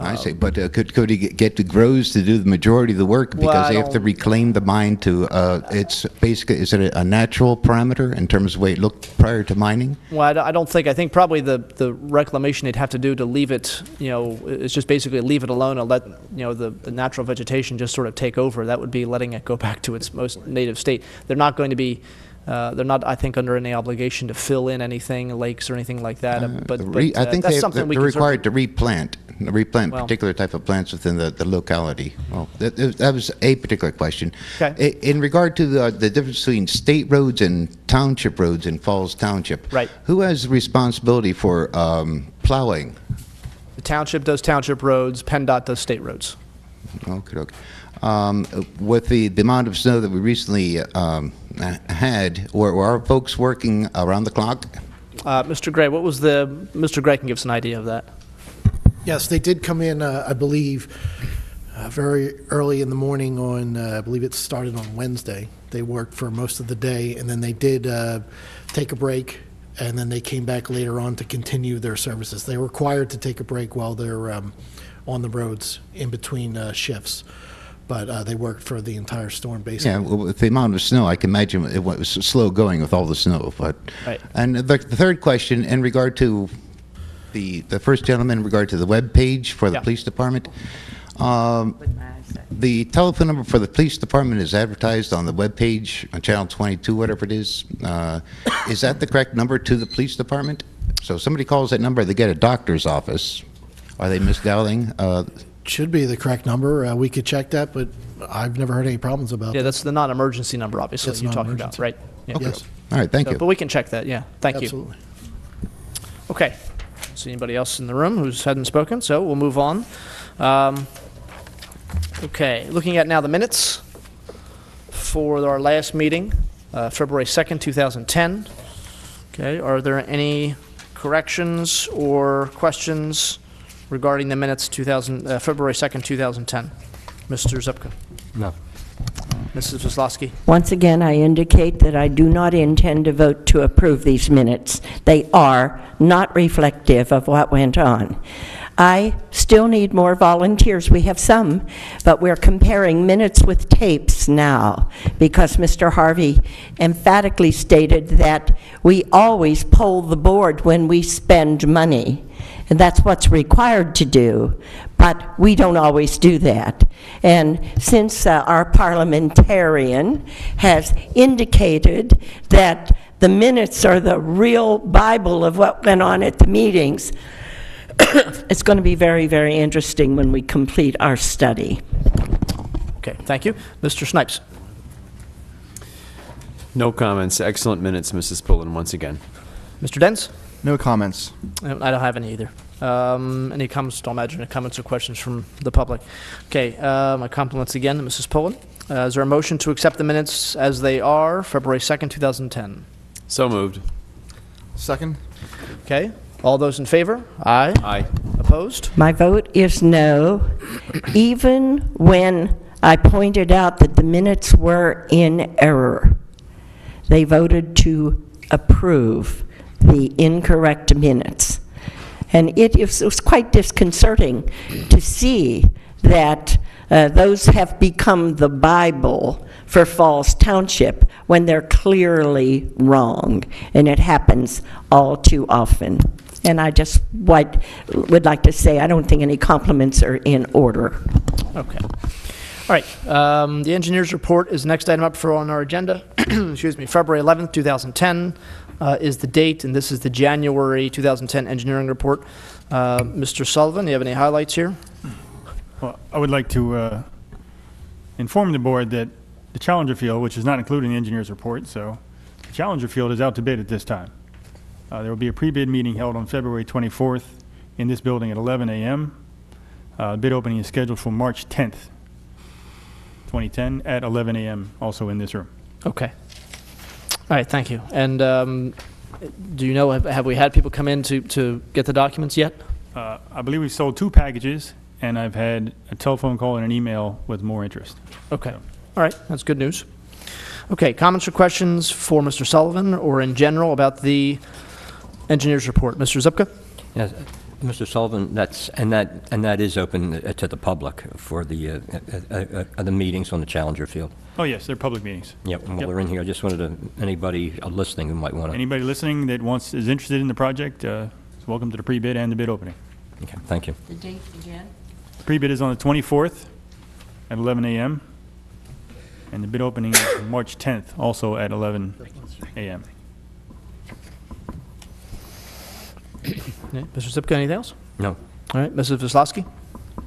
I see, but could he get the GROWS to do the majority of the work because they have to reclaim the mine to, it's basically, is it a natural parameter in terms of the way it looked prior to mining? Well, I think probably the reclamation they'd have to do to leave it, it's just basically leave it alone and let, the natural vegetation just sort of take over. That would be letting it go back to its most native state. They're not going to be, they're not, I think, under any obligation to fill in anything, lakes or anything like that. I think they're required to replant particular type of plants within the locality. Well, that was a particular question. Okay. In regard to the difference between state roads and township roads in Falls Township, right? Who has responsibility for plowing? The township does township roads. PennDOT does state roads. Okay. With the amount of snow that we recently had, were our folks working around the clock? Mr. Gray, Mr. Gray can give us an idea of that. Yes, they did come in, I believe, very early in the morning on, I believe it started on Wednesday. They worked for most of the day, and then they did take a break, and then they came back later on to continue their services. They were required to take a break while they're on the roads in between shifts, but they worked for the entire storm, basically. Yeah, well, with the amount of snow, I can imagine it was slow going with all the snow. But right. And the third question in regard to the first gentleman in regard to the web page for the police department, The telephone number for the police department is advertised on the webpage on Channel 22, whatever it is. Is that the correct number to the police department? So if somebody calls that number, they get a doctor's office. Are they misdialing? Should be the correct number. We could check that, but I've never heard any problems about Yeah, that. that's the non-emergency number, obviously, That's you're talking about, non-emergency. right? Yeah. Okay. Yes. All right, thank you. But we can check that, yeah. Thank you. Absolutely. Okay. See anybody else in the room who's hadn't spoken, so we'll move on. Okay, looking at now the minutes for our last meeting, February 2nd, 2010. Okay, are there any corrections or questions regarding the minutes February 2nd, 2010? Mr. Zupka. No. Mrs. Wisłowski. Once again, I indicate that I do not intend to vote to approve these minutes. They are not reflective of what went on. I still need more volunteers. We have some, but we're comparing minutes with tapes now because Mr. Harvey emphatically stated that we always poll the board when we spend money. And that's what's required to do, but we don't always do that. And since our parliamentarian has indicated that the minutes are the real Bible of what went on at the meetings, it's going to be very, very interesting when we complete our study. Okay, thank you. Mr. Snipes. No comments. Excellent minutes, Mrs. Pullen, once again. Mr. Dens? No comments. I don't have any either. Any comments? Don't imagine any comments or questions from the public. Okay, my compliments again to Mrs. Pullen. Is there a motion to accept the minutes as they are, February 2nd, 2010? So moved. Second? Okay, all those in favor? Aye. Aye. Opposed? My vote is no, even when I pointed out that the minutes were in error. They voted to approve the incorrect minutes. And it was quite disconcerting to see that those have become the Bible for Falls Township when they're clearly wrong. And it happens all too often. And I just would like to say I don't think any compliments are in order. Okay. All right, the engineer's report is the next item up on our agenda. Excuse me, February 11th, 2010 is the date, and this is the January 2010 engineering report. Mr. Sullivan, do you have any highlights here? Well, I would like to inform the board that the Challenger field, which is not included in the engineer's report, so the Challenger field is out to bid at this time. There will be a pre-bid meeting held on February 24th in this building at 11 a.m. Bid opening is scheduled for March 10th, 2010 at 11 a.m. also in this room. Okay. All right, thank you. And do you know, have we had people come in to get the documents yet? I believe we sold 2 packages, and I've had a telephone call and an email with more interest. Okay. All right, that's good news. Okay, comments or questions for Mr. Sullivan or in general about the engineer's report? Mr. Zupka? Yes, Mr. Sullivan, that is open to the public for the meetings on the Challenger field. Oh, yes, they're public meetings. Yep, and while we're in here, I just wanted to, anybody listening who might want to. Anybody listening that is interested in the project is welcome to the pre-bid and the bid opening. Okay, thank you. The date again? Pre-bid is on the 24th at 11 a.m. And the bid opening is March 10th, also at 11 a.m. Yeah, Mr. Zipka, anything else? No. All right, Mrs. Wisłowski?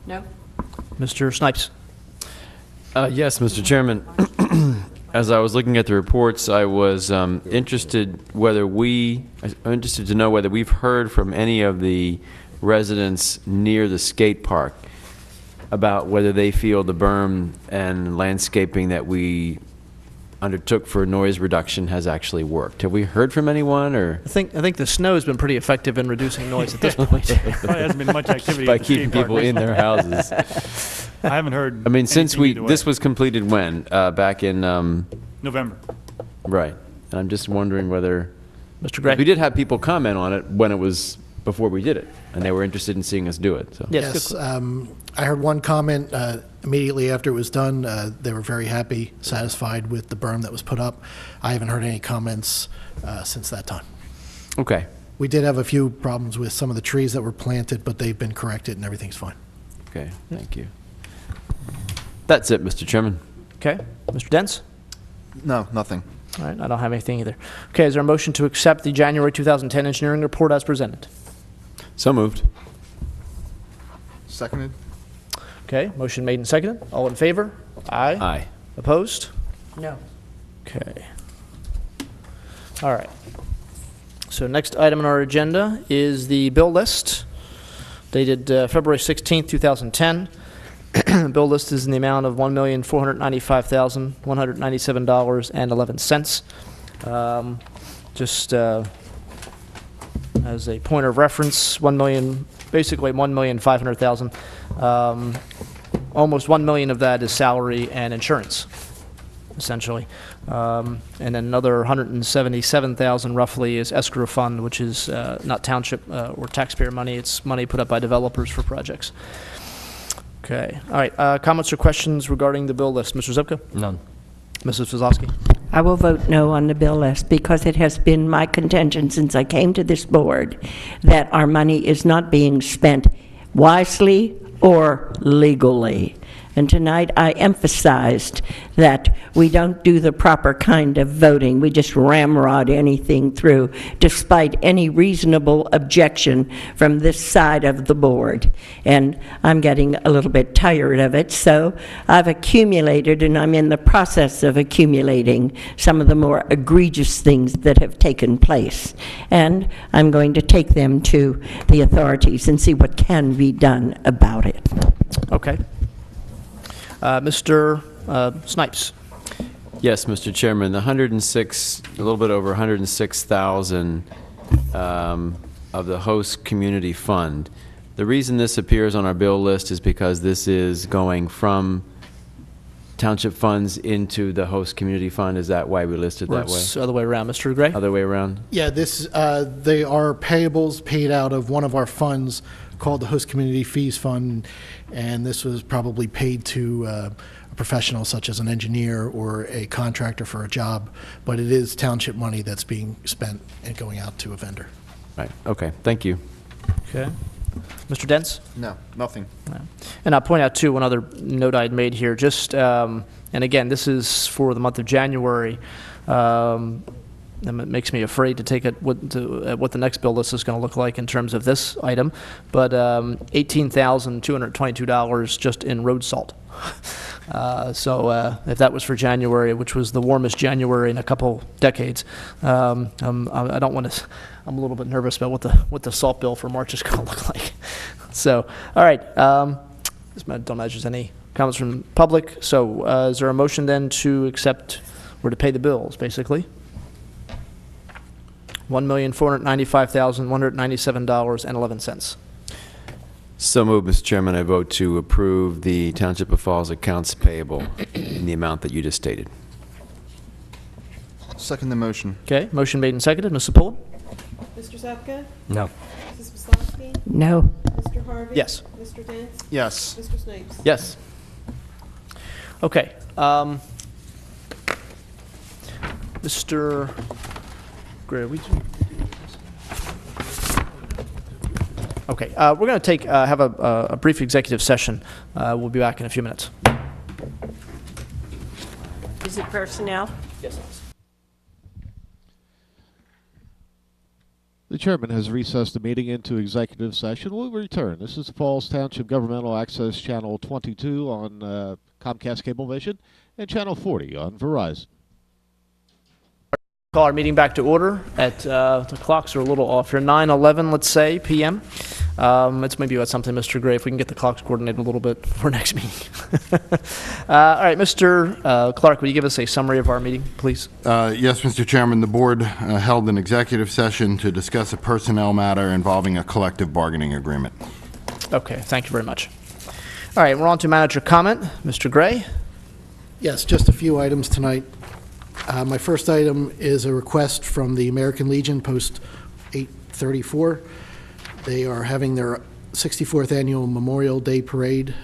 No. Mr. Snipes? Yes, Mr. Chairman. As I was looking at the reports, I was interested to know whether we've heard from any of the residents near the skate park about whether they feel the berm and landscaping that we undertook for noise reduction has actually worked. Have we heard from anyone, or? I think the snow has been pretty effective in reducing noise at this point. Probably hasn't been much activity by at the keeping skate park people in their recently. houses. I haven't heard. I mean, since anything either way. this was completed when? Back in November. Right. And I'm just wondering whether Mr. Gray. We did have people comment on it when it was before we did it, and they were interested in seeing us do it. So. Yes, I heard one comment immediately after it was done. They were very happy, satisfied with the berm that was put up. I haven't heard any comments since that time. Okay. We did have a few problems with some of the trees that were planted, but they've been corrected and everything's fine. Okay, thank you. That's it, Mr. Chairman. Okay. Mr. Dents? No, nothing. All right, I don't have anything either. Okay, is there a motion to accept the January 2010 engineering report as presented? So moved. Seconded? Okay, motion made and seconded. All in favor? Aye. Aye. Opposed? No. Okay. All right. So next item on our agenda is the bill list dated February 16th, 2010. Bill list is in the amount of $1,495,197.11. Just as a point of reference, basically $1,500,000. Almost $1 million of that is salary and insurance, essentially. And then another $177,000 roughly is escrow fund, which is not township or taxpayer money. It's money put up by developers for projects. Okay. All right. Comments or questions regarding the bill list? Mr. Zupka? None. Mrs. Wazowski? I will vote no on the bill list because it has been my contention since I came to this board that our money is not being spent wisely or legally. And tonight I emphasized that we don't do the proper kind of voting. We just ramrod anything through, despite any reasonable objection from this side of the board. And I'm getting a little bit tired of it, so I've accumulated, and I'm in the process of accumulating some of the more egregious things that have taken place. And I'm going to take them to the authorities and see what can be done about it. Okay. Mr. Snipes. Yes, Mr. Chairman, the 106, a little bit over 106,000 of the host community fund. The reason this appears on our bill list is because this is going from township funds into the host community fund. Is that why we listed that way? It's the other way around, Mr. Gray? Other way around? Yeah, they are payables paid out of one of our funds called the Host Community Fees Fund, and this was probably paid to a professional such as an engineer or a contractor for a job, but it is township money that's being spent and going out to a vendor. Right, okay, thank you. Okay. Mr. Dents? No, nothing. No. And I'll point out, too, one other note I'd made here. Just, and again, this is for the month of January. And it makes me afraid to take it what the next bill list is going to look like in terms of this item. But $18,222 just in road salt. So if that was for January, which was the warmest January in a couple decades, I don't want to. I'm a little bit nervous about what the salt bill for March is going to look like. So, all right. Don't imagine there's any comments from the public. So, is there a motion then to accept or to pay the bills, basically? $1,495,197.11. So moved, Mr. Chairman. I vote to approve the Township of Falls accounts payable in the amount that you just stated. Second the motion. Okay, motion made and seconded. Mr. Pullen? Mr. Zupka? No. Mrs. Wazowski? No. Mr. Harvey? Yes. Mr. Dents? Yes. Mr. Snipes? Yes. Okay. Mr. Gray, okay, we're going to have a brief executive session. We'll be back in a few minutes. Is it personnel? Yes. The chairman has recessed the meeting into executive session. We'll return. This is Falls Township Governmental Access Channel 22 on Comcast Cablevision and Channel 40 on Verizon. Call our meeting back to order at, the clocks are a little off here, 9:11, let's say, p.m. It's maybe about something, Mr. Gray, if we can get the clocks coordinated a little bit for next meeting. All right, Mr. Clark, will you give us a summary of our meeting, please? Yes, Mr. Chairman, the board held an executive session to discuss a personnel matter involving a collective bargaining agreement. Okay, thank you very much. All right, we're on to manager comment. Mr. Gray? Yes, just a few items tonight. My first item is a request from the American Legion, Post 834. They are having their 64th annual Memorial Day Parade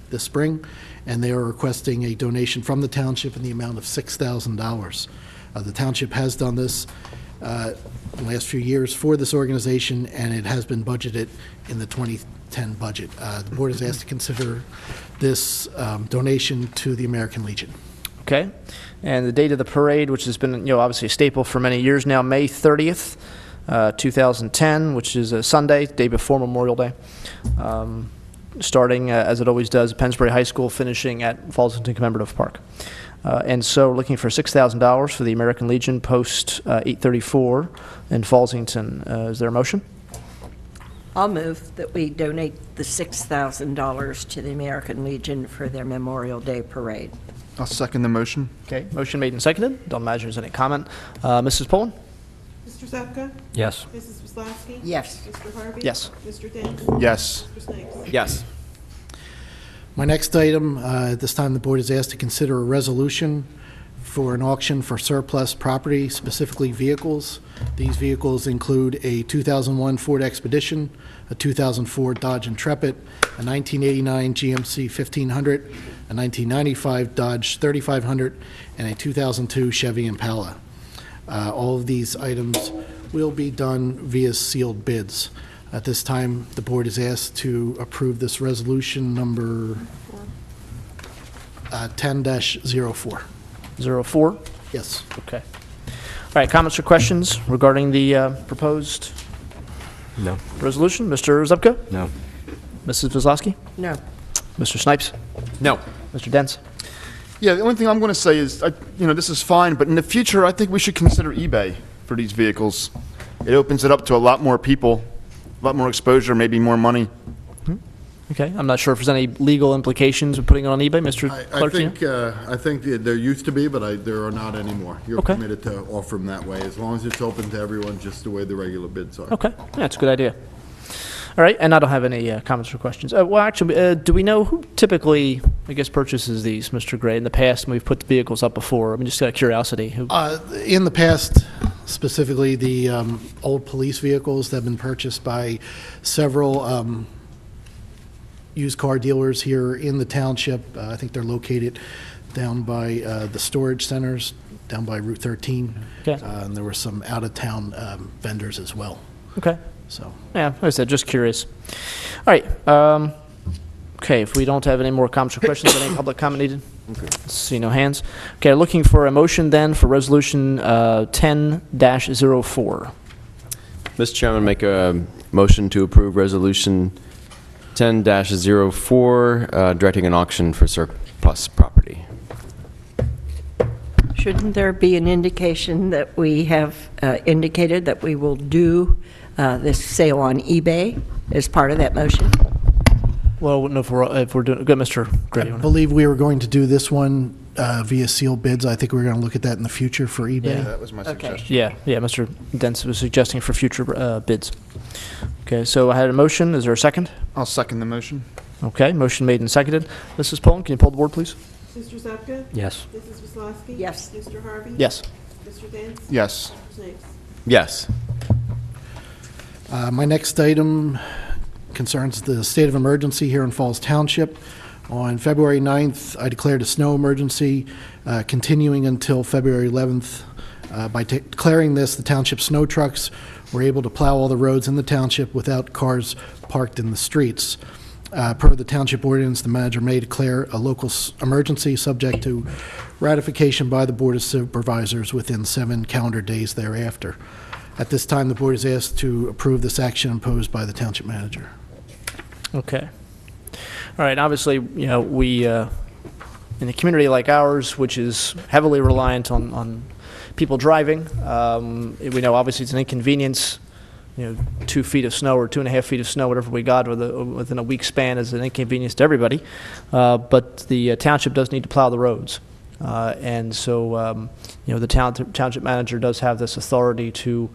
this spring, and they are requesting a donation from the township in the amount of $6,000. The township has done this in the last few years for this organization, and it has been budgeted in the 2010 budget. The board is asked to consider this donation to the American Legion. Okay. And the date of the parade, which has been, obviously a staple for many years now, May 30th, 2010, which is a Sunday, day before Memorial Day. Starting, as it always does, at Pennsbury High School, finishing at Fallsington Commemorative Park. And so we're looking for $6,000 for the American Legion post 834 in Fallsington. Is there a motion? I'll move that we donate the $6,000 to the American Legion for their Memorial Day parade. I'll second the motion. Okay, motion made and seconded. Don't imagine there's any comment. Mrs. Pullen? Mr. Zepka? Yes. Mrs. Wieslowski? Yes. Mr. Harvey? Yes. Mr. Dent? Yes. Mr. Snipes? Yes. My next item, at this time, the board is asked to consider a resolution for an auction for surplus property, specifically vehicles. These vehicles include a 2001 Ford Expedition, a 2004 Dodge Intrepid, a 1989 GMC 1500, a 1995 Dodge 3500, and a 2002 Chevy Impala. All of these items will be done via sealed bids. At this time, the board is asked to approve this resolution number 10-04. 04? Yes. Okay. All right, comments or questions regarding the proposed No. resolution? Mr. Zupka? No. Mrs. Wieslowski? No. Mr. Snipes? No. Mr. Dents? Yeah, the only thing I'm going to say is, this is fine, but in the future, I think we should consider eBay for these vehicles. It opens it up to a lot more people, a lot more exposure, maybe more money. Okay, I'm not sure if there's any legal implications of putting it on eBay, Mr. Clark. I think there used to be, but there are not anymore. You're Okay. permitted to offer them that way, as long as it's open to everyone, just the way the regular bids are. Okay, yeah, that's a good idea. All right, and I don't have any comments or questions. Well, actually, do we know who typically, purchases these, Mr. Gray? In the past, when we've put the vehicles up before, just out of curiosity. Who? In the past, specifically the old police vehicles that have been purchased by several used car dealers here in the township. I think they're located down by the storage centers, down by Route 13. Okay. And there were some out-of-town vendors as well. Okay. So. Yeah, like I said, just curious. All right. Okay, if we don't have any more comments or questions, any public comment needed? Okay. See no hands. Okay, looking for a motion then for resolution 10-04. Mr. Chairman, make a motion to approve resolution 10-04, directing an auction for surplus property. Shouldn't there be an indication that we have indicated that we will do this sale on eBay as part of that motion? Well, no, if we're doing, good, Mr. Gray. I believe we were going to do this one via sealed bids. I think we're going to look at that in the future for eBay. Yeah, that was my suggestion. Yeah, Mr. Dents was suggesting for future bids. Okay, so I had a motion. Is there a second? I'll second the motion. Okay, motion made and seconded. Mrs. Pullen, can you pull the board, please? Mr. Zepka? Yes. Mrs. Wieslowski? Yes. Mr. Harvey? Yes. Mr. Dent? Yes. Mr. Snipes? Yes. My next item concerns the state of emergency here in Falls Township. On February 9th, I declared a snow emergency, continuing until February 11th. By declaring this, the township snow trucks were able to plow all the roads in the township without cars parked in the streets. Per the township ordinance, the manager may declare a local emergency subject to ratification by the Board of Supervisors within 7 calendar days thereafter. At this time, the board is asked to approve this action imposed by the township manager. Okay. All right, obviously, we, in a community like ours, which is heavily reliant on people driving, we know obviously it's an inconvenience. 2 feet of snow or 2.5 feet of snow, whatever we got within a week span is an inconvenience to everybody. But the township does need to plow the roads. And so, the township manager does have this authority to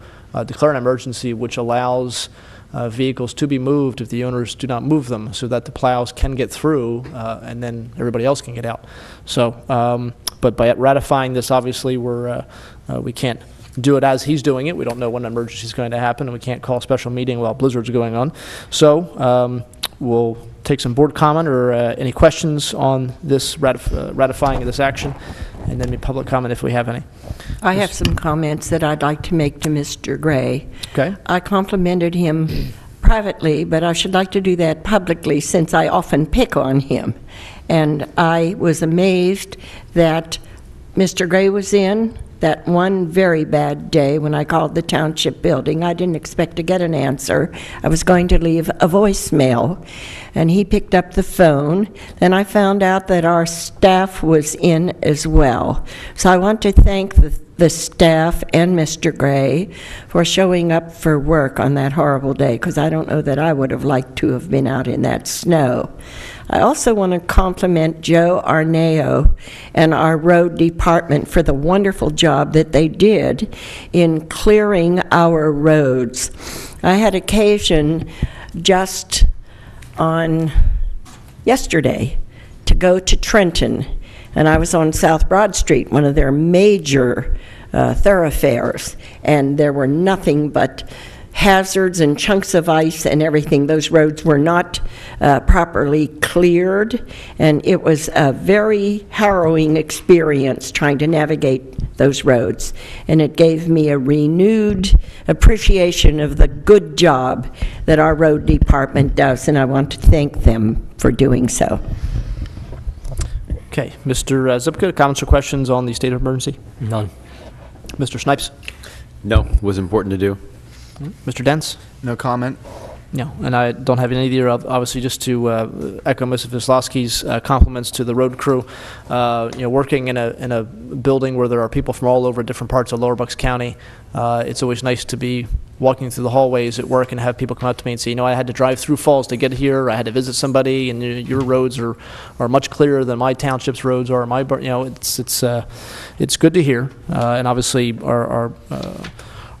declare an emergency, which allows vehicles to be moved if the owners do not move them, so that the plows can get through and then everybody else can get out. So, but by ratifying this, obviously, we can't do it as he's doing it. We don't know when an emergency is going to happen, and we can't call a special meeting while blizzards are going on. So we'll take some board comment or any questions on this ratifying of this action, and then public comment if we have any. I have some comments that I'd like to make to Mr. Gray. Okay. I complimented him privately, but I should like to do that publicly since I often pick on him. And I was amazed that Mr. Gray was in that one very bad day when I called the Township building. I didn't expect to get an answer. I was going to leave a voicemail, and he picked up the phone. Then I found out that our staff was in as well. So I want to thank the staff and Mr. Gray for showing up for work on that horrible day, because I don't know that I would have liked to have been out in that snow. I also want to compliment Joe Arneo and our road department for the wonderful job that they did in clearing our roads. I had occasion just on yesterday to go to Trenton, and I was on South Broad Street, one of their major thoroughfares, and there were nothing but hazards and chunks of ice and everything. Those roads were not properly cleared, and it was a very harrowing experience trying to navigate those roads. And it gave me a renewed appreciation of the good job that our road department does, and I want to thank them for doing so. Okay, Mr. Zupka, comments or questions on the state of emergency? None. Mr. Snipes? No, was important to do. Mr. Dents? No comment. No, and I don't have any either. Obviously, just to echo Mr. Vislowski's compliments to the road crew. Working in a building where there are people from all over different parts of Lower Bucks County, it's always nice to be walking through the hallways at work and have people come up to me and say, I had to drive through Falls to get here. I had to visit somebody, and your roads are much clearer than my township's roads are. It's good to hear, and obviously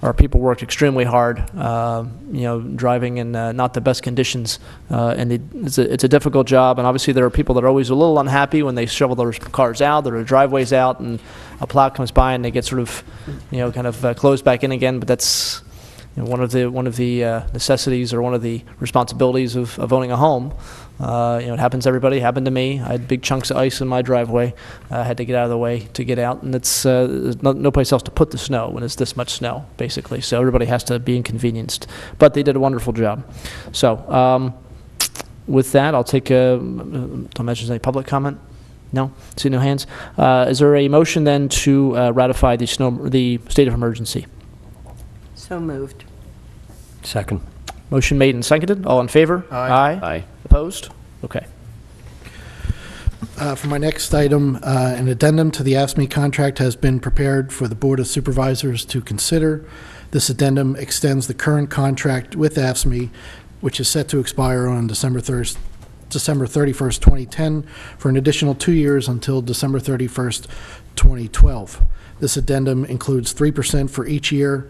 our people worked extremely hard, driving in not the best conditions, and it's a difficult job. And obviously, there are people that are always a little unhappy when they shovel their cars out, their driveways out, and a plow comes by and they get sort of, closed back in again. But that's one of the necessities or one of the responsibilities of owning a home. It happens to everybody. It happened to me. I had big chunks of ice in my driveway. I had to get out of the way to get out, and it's there's no place else to put the snow when it's this much snow, basically. So everybody has to be inconvenienced. But they did a wonderful job. So with that, I'll take don't mention any public comment. No? See no hands. Is there a motion then to ratify the state of emergency? So moved. Second. Motion made and seconded. All in favor? Aye. Aye. Opposed? Okay. For my next item, an addendum to the AFSCME contract has been prepared for the Board of Supervisors to consider. This addendum extends the current contract with AFSCME, which is set to expire on December 31st, 2010, for an additional 2 years until December 31st, 2012. This addendum includes 3% for each year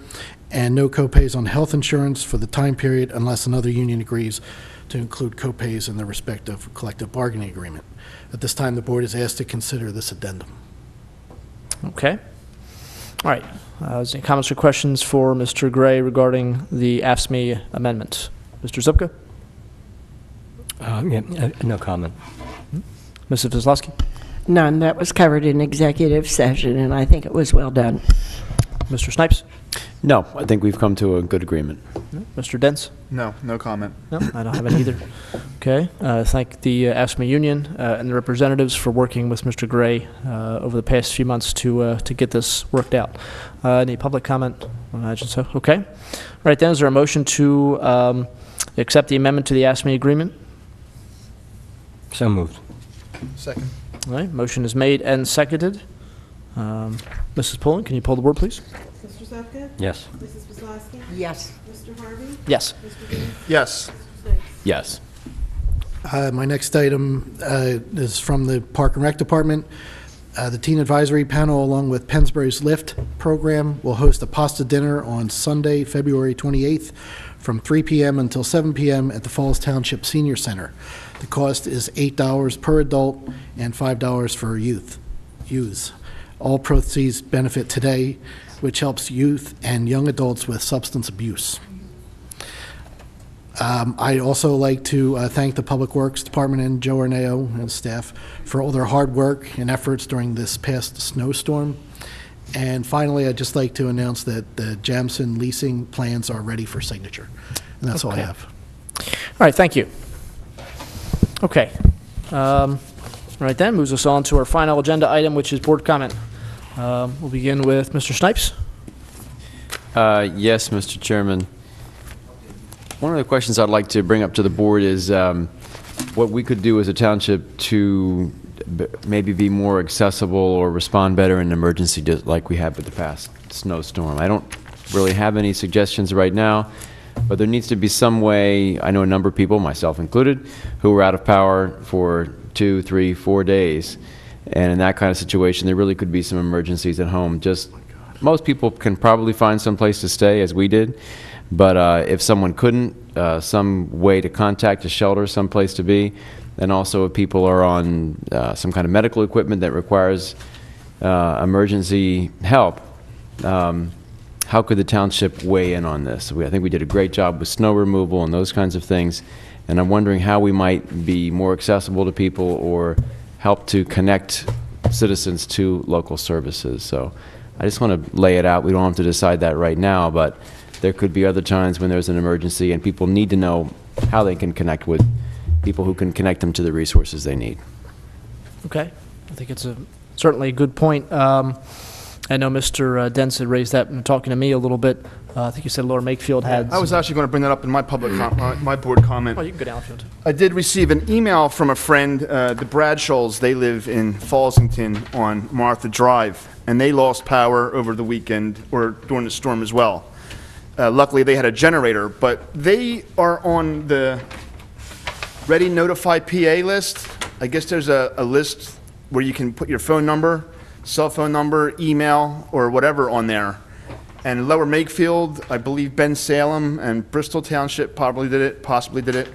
and no copays on health insurance for the time period unless another union agrees to include copays in their respective collective bargaining agreement. At this time, the board is asked to consider this addendum. Okay. All right. Is there any comments or questions for Mr. Gray regarding the AFSCME amendment? Mr. Zupka? No comment. Mrs. Vislowski? None. That was covered in executive session, and I think it was well done. Mr. Snipes? No, I think we've come to a good agreement. Mr. Dents? No comment. No, I don't have it either. Okay. Thank the AFSCME union and the representatives for working with Mr. Gray over the past few months to get this worked out. Any public comment? I imagine so. Okay. All right, then, is there a motion to accept the amendment to the AFSCME agreement? So moved. Second. All right, motion is made and seconded. Mrs. Pullen, can you pull the board, please? Mr. Zupka? Yes. Mrs. Vislowski? Yes. Mr. Harvey? Yes. Mr. Dean? Yes. Mr. Snipes? Yes. My next item is from the Park and Rec Department. The Teen Advisory Panel, along with Pennsbury's Lift program, will host a pasta dinner on Sunday, February 28th from 3 p.m. until 7 p.m. at the Falls Township Senior Center. The cost is $8 per adult and $5 for youths. All proceeds benefit Today, which helps youth and young adults with substance abuse. I'd also like to thank the Public Works Department and Joe Arneo and staff for all their hard work and efforts during this past snowstorm. And finally, I'd just like to announce that the Jamson leasing plans are ready for signature. And that's all I Okay. have. All right, thank you. Okay. All right, then, moves us on to our final agenda item, which is board comment. We'll begin with Mr. Snipes. Yes, Mr. Chairman. One of the questions I'd like to bring up to the board is what we could do as a township to maybe be more accessible or respond better in an emergency like we had with the past snowstorm. I don't really have any suggestions right now, but there needs to be some way. I know a number of people, myself included, who were out of power for 2, 3, 4 days. And in that kind of situation, there really could be some emergencies at home. Just most people can probably find some place to stay, as we did. But if someone couldn't, some way to contact a shelter, some place to be. And also if people are on some kind of medical equipment that requires emergency help, how could the township weigh in on this? I think we did a great job with snow removal and those kinds of things. And I'm wondering how we might be more accessible to people or help to connect citizens to local services. So I just want to lay it out. We don't have to decide that right now, but there could be other times when there's an emergency and people need to know how they can connect with people who can connect them to the resources they need. Okay. I think it's certainly a good point. I know Mr. Dents had raised that in talking to me a little bit. I think you said Lower Makefield had... I was actually going to bring that up in my my board comment. Oh, you can go down if you want to. I did receive an email from a friend, the Bradshaws. They live in Fallsington on Martha Drive, and they lost power over the weekend or during the storm as well. Luckily, they had a generator, but they are on the Ready Notify PA list. I guess there's a list where you can put your phone number, cell phone number, email, or whatever on there. And Lower Makefield, I believe Ben Salem and Bristol Township possibly did it,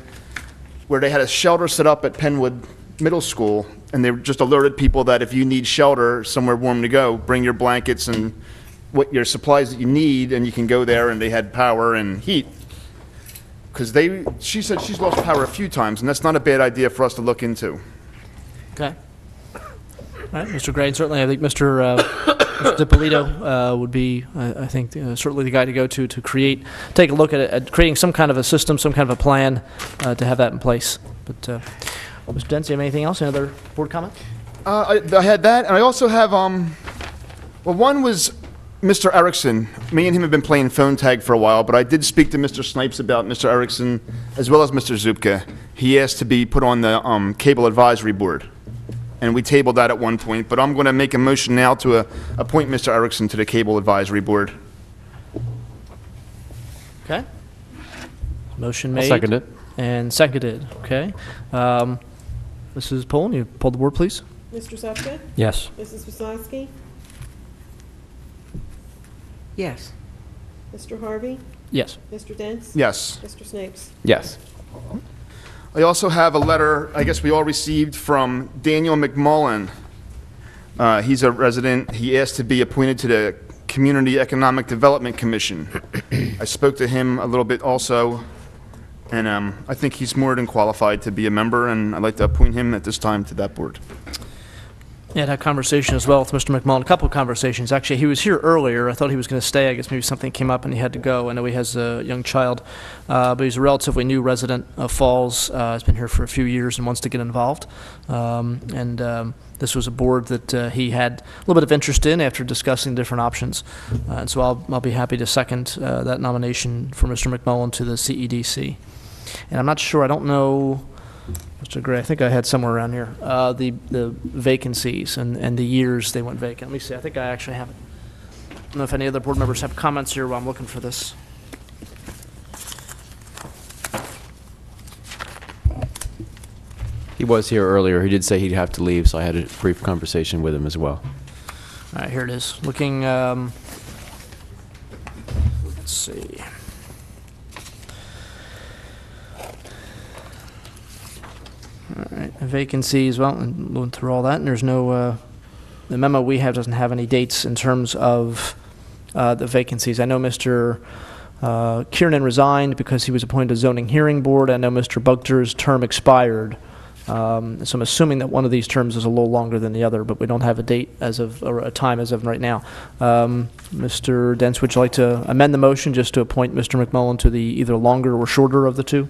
where they had a shelter set up at Penwood Middle School, and they just alerted people that if you need shelter, somewhere warm to go, bring your blankets and what your supplies that you need, and you can go there, and they had power and heat. Because she said she's lost power a few times, and that's not a bad idea for us to look into. Okay. All right, Mr. Gray, certainly I think Mr. DiPolito would be, I think, certainly the guy to go to take a look at creating some kind of a system, some kind of a plan to have that in place. But, Mr. Dents, you have anything else? Any other board comment? I had that, and I also have, well, one was Mr. Erickson. Me and him have been playing phone tag for a while, but I did speak to Mr. Snipes about Mr. Erickson as well as Mr. Zupka. He asked to be put on the Cable Advisory Board, and we tabled that at one point, but I'm going to make a motion now to appoint Mr. Erickson to the Cable Advisory Board. Okay. Motion made. I'll second it. And seconded. Okay. Mrs. Pullen, you pull the board, please. Mr. Zupka? Yes. Mrs. Wysocki? Yes. Mr. Harvey? Yes. Mr. Dents? Yes. Mr. Snipes? Yes. I also have a letter, I guess we all received, from Daniel McMullen. He's a resident. He asked to be appointed to the Community Economic Development Commission. I spoke to him a little bit also, and I think he's more than qualified to be a member, and I'd like to appoint him at this time to that board. Yeah, I had a conversation as well with Mr. McMullen, a couple of conversations. Actually, he was here earlier. I thought he was going to stay. I guess maybe something came up and he had to go. I know he has a young child, but he's a relatively new resident of Falls. He's been here for a few years and wants to get involved. This was a board that he had a little bit of interest in after discussing different options. And so I'll be happy to second that nomination for Mr. McMullen to the CEDC. And I'm not sure, I don't know, Mr. Gray, I think I had somewhere around here, the vacancies and the years they went vacant. Let me see, I think I actually have it. I don't know if any other board members have comments here while I'm looking for this. He was here earlier. He did say he'd have to leave, so I had a brief conversation with him as well. All right, here it is. Looking, let's see. All right, vacancies, well, and going through all that, and there's no, the memo we have doesn't have any dates in terms of the vacancies. I know Mr. Kiernan resigned because he was appointed to zoning hearing board. I know Mr. Bugter's term expired. So I'm assuming that one of these terms is a little longer than the other, but we don't have a date as of, or a time as of right now. Mr. Dents, would you like to amend the motion just to appoint Mr. McMullen to the either longer or shorter of the two?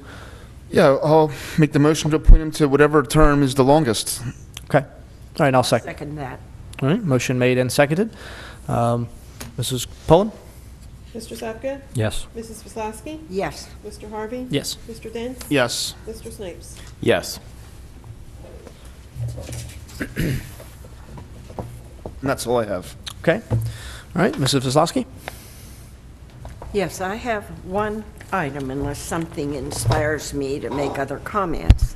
Yeah, I'll make the motion to appoint him to whatever term is the longest. Okay. All right, I'll second. Second that. All right, motion made and seconded. Mrs. Pullen? Mr. Zupka? Yes. Mrs. Wislowski? Yes. Mr. Harvey? Yes. Mr. Dents? Yes. Mr. Snipes? Yes. And that's all I have. Okay. All right, Mrs. Wislowski? Yes, I have one item unless something inspires me to make other comments.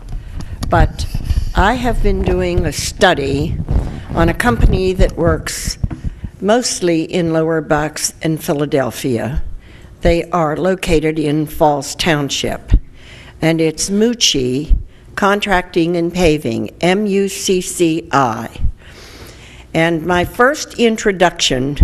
But I have been doing a study on a company that works mostly in Lower Bucks and Philadelphia. They are located in Falls Township, and it's Mucci Contracting and Paving, MUCCI. And my first introduction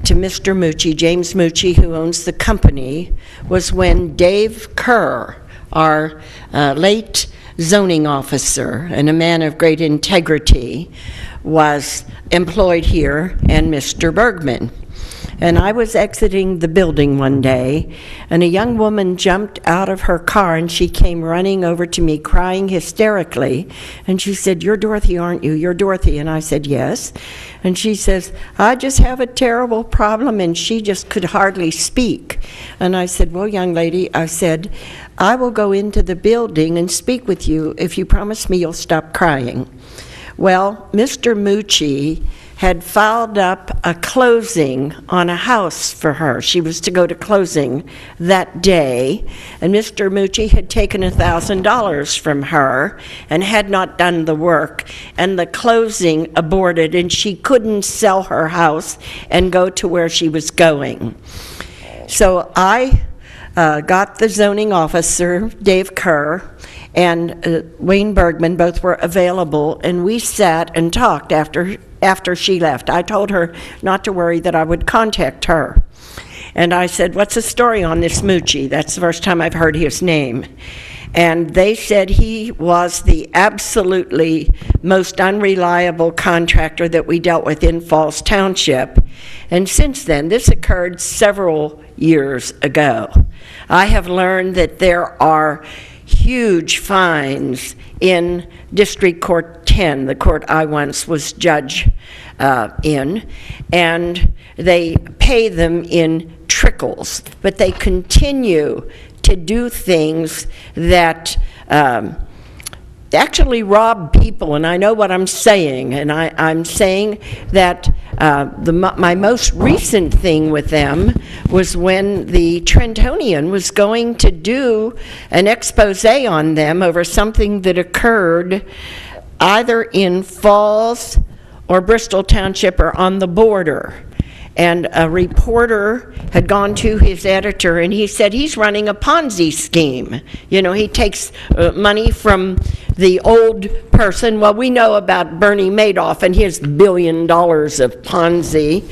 to Mr. Mucci, James Mucci, who owns the company, was when Dave Kerr, our late zoning officer and a man of great integrity, was employed here, and Mr. Bergman. And I was exiting the building one day, and a young woman jumped out of her car, and she came running over to me crying hysterically, and she said, "You're Dorothy, aren't you? You're Dorothy." And I said, "Yes." And she says, "I just have a terrible problem," and she just could hardly speak. And I said, "Well, young lady," I said, "I will go into the building and speak with you if you promise me you'll stop crying." Well, Mr. Mucci had filed up a closing on a house for her. She was to go to closing that day, and Mr. Mucci had taken $1,000 from her and had not done the work, and the closing aborted, and she couldn't sell her house and go to where she was going. So I got the zoning officer, Dave Kerr, and Wayne Bergman, both were available, and we sat and talked after she left. I told her not to worry, that I would contact her. And I said, "What's the story on this Mucci?" That's the first time I've heard his name. And they said he was the absolutely most unreliable contractor that we dealt with in Falls Township. And since then, this occurred several years ago, I have learned that there are huge fines in District Court 10, the court I once was judge in, and they pay them in trickles, but they continue to do things that actually rob people, and I know what I'm saying, and I'm saying that my most recent thing with them was when the Trentonian was going to do an expose on them over something that occurred either in Falls or Bristol Township or on the border. And a reporter had gone to his editor, and he said he's running a Ponzi scheme. You know, he takes money from the old person. Well, we know about Bernie Madoff and his $1 billion of Ponzi,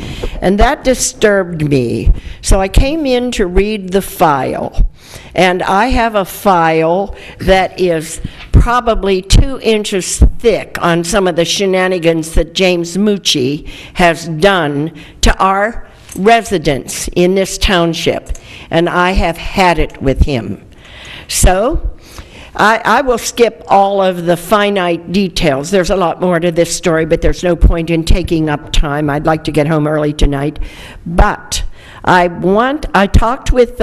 and that disturbed me. So I came in to read the file, and I have a file that is probably 2 inches thick on some of the shenanigans that James Mucci has done to our residents in this township, and I have had it with him. So I will skip all of the finite details. There's a lot more to this story, but there's no point in taking up time. I'd like to get home early tonight. But I talked with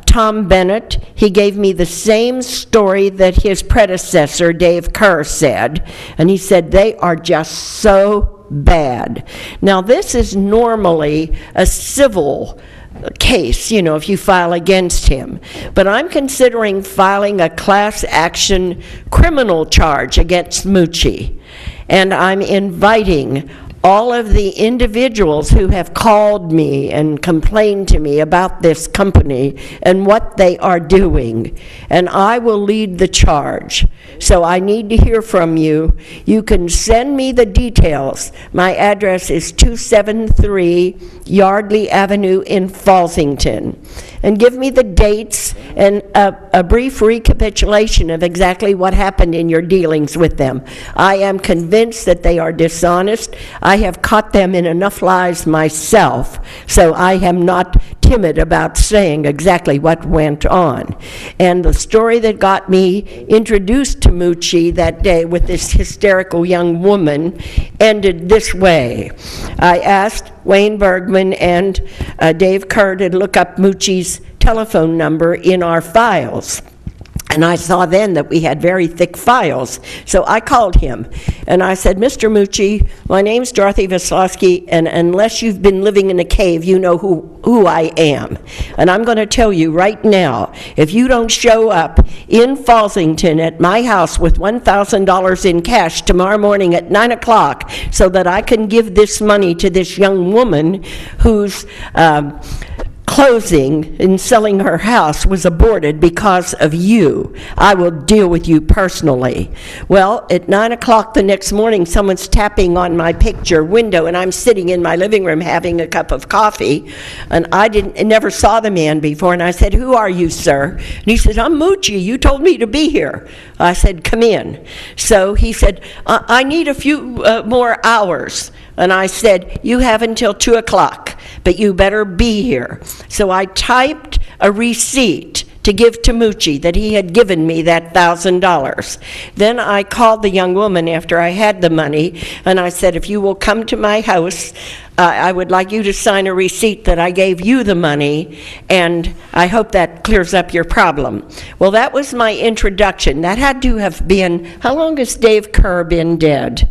Tom Bennett. He gave me the same story that his predecessor, Dave Kerr, said, and he said they are just so bad. Now, this is normally a civil case, you know, if you file against him. But I'm considering filing a class action criminal charge against Mucci, and I'm inviting all of the individuals who have called me and complained to me about this company and what they are doing, and I will lead the charge. So I need to hear from you. You can send me the details. My address is 273 Yardley Avenue in Falsington. And give me the dates and a brief recapitulation of exactly what happened in your dealings with them. I am convinced that they are dishonest. I have caught them in enough lies myself, so I am not timid about saying exactly what went on. And the story that got me introduced to Mucci that day with this hysterical young woman ended this way. I asked Wayne Bergman and Dave Kerr to look up Mucci's telephone number in our files. And I saw then that we had very thick files. So I called him, and I said, Mr. Mucci, my name's Dorothy Vaslowski, and unless you've been living in a cave, you know who I am. And I'm going to tell you right now, if you don't show up in Falsington at my house with $1,000 in cash tomorrow morning at 9 o'clock so that I can give this money to this young woman who's closing and selling her house was aborted because of you, I will deal with you personally. Well, at 9 o'clock the next morning, someone's tapping on my picture window, and I'm sitting in my living room having a cup of coffee, and I never saw the man before, and I said, who are you, sir? And he said, I'm Mucci, you told me to be here. I said, come in. So he said, I need a few more hours. And I said, you have until 2 o'clock, but you better be here. So I typed a receipt to give to Mucci that he had given me that $1,000. Then I called the young woman after I had the money, and I said, if you will come to my house, I would like you to sign a receipt that I gave you the money, and I hope that clears up your problem. Well, that was my introduction. That had to have been, how long has Dave Kerr been dead?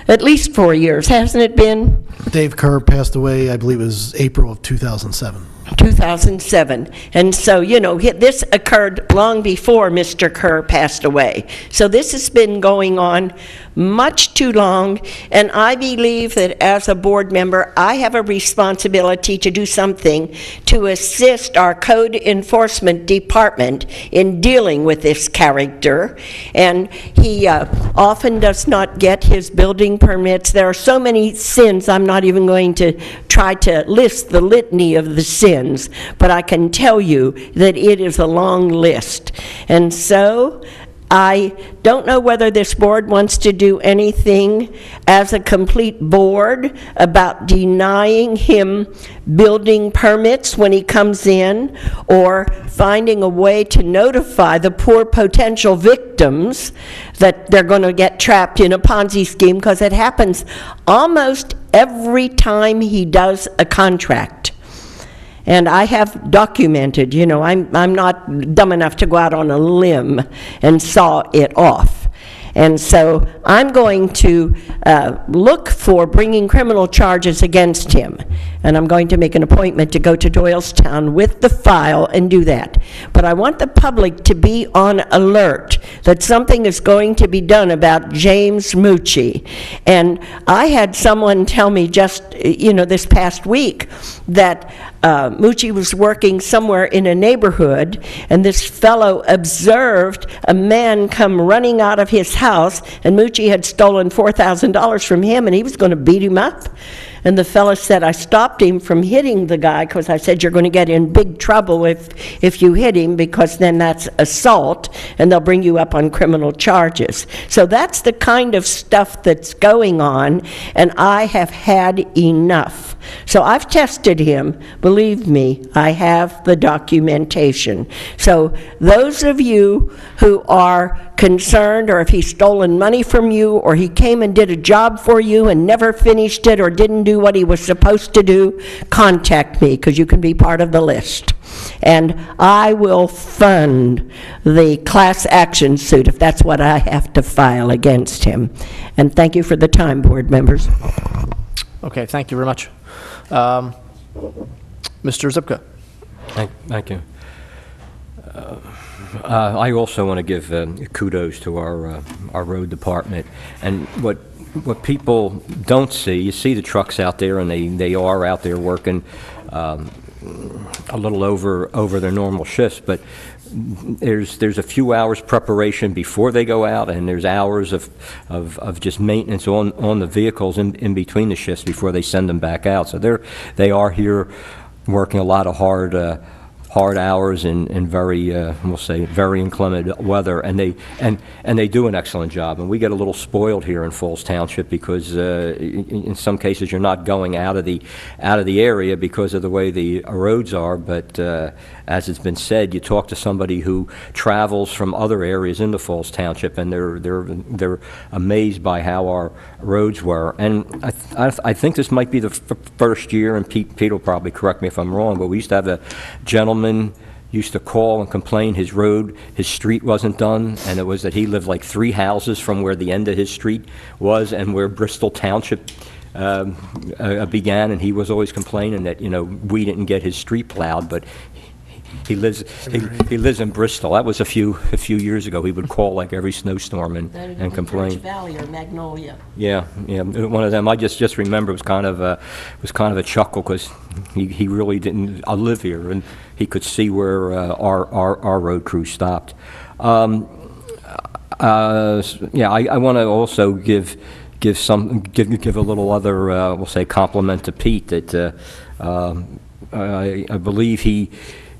At least 4 years, hasn't it been? Dave Kerr passed away, I believe it was April of 2007. 2007. And so, you know, this occurred long before Mr. Kerr passed away. So this has been going on much too long, and I believe that as a board member, I have a responsibility to do something to assist our code enforcement department in dealing with this character. And he often does not get his building permits. There are so many sins, I'm not even going to try to list the litany of the sins, but I can tell you that it is a long list. And so I don't know whether this board wants to do anything as a complete board about denying him building permits when he comes in, or finding a way to notify the poor potential victims that they're going to get trapped in a Ponzi scheme, because it happens almost every time he does a contract. And I have documented, you know, I'm not dumb enough to go out on a limb and saw it off. And so I'm going to look for bringing criminal charges against him. And I'm going to make an appointment to go to Doylestown with the file and do that. But I want the public to be on alert that something is going to be done about James Mucci. And I had someone tell me just, you know, this past week that Mucci was working somewhere in a neighborhood, and this fellow observed a man come running out of his house, and Mucci had stolen $4,000 from him, and he was going to beat him up. And the fellow said, I stopped him from hitting the guy because I said, you're going to get in big trouble if you hit him, because then that's assault and they'll bring you up on criminal charges. So that's the kind of stuff that's going on, and I have had enough. So I've tested him. Believe me, I have the documentation. So those of you who are concerned, or if he's stolen money from you, or he came and did a job for you and never finished it, or didn't do what he was supposed to do, contact me, because you can be part of the list. And I will fund the class action suit if that's what I have to file against him. And thank you for the time, board members. Okay, thank you very much. Mr. Zipka. Thank you. I also want to give kudos to our road department, and what what people don't see, you see the trucks out there, and they are out there working a little over their normal shifts, but there's a few hours preparation before they go out, and there's hours of just maintenance on the vehicles in between the shifts before they send them back out. So they are here working a lot of hard hours in very, we'll say, very inclement weather, and they do an excellent job. And we get a little spoiled here in Falls Township because in some cases you're not going out of the area because of the way the roads are. But as it's been said, you talk to somebody who travels from other areas into Falls Township, and they're amazed by how our roads were. And I think this might be the first year, and Pete will probably correct me if I'm wrong, but we used to have a gentleman used to call and complain his street wasn't done, and it was that he lived like 3 houses from where the end of his street was and where Bristol Township began, and he was always complaining that, we didn't get his street plowed, but he lives in Bristol. That was a few years ago. He would call like every snowstorm and complain. Valley or Magnolia. Yeah. One of them. I just remember was kind of a chuckle because he really didn't live here, and he could see where our road crew stopped. I want to also give a little other we'll say compliment to Pete that I believe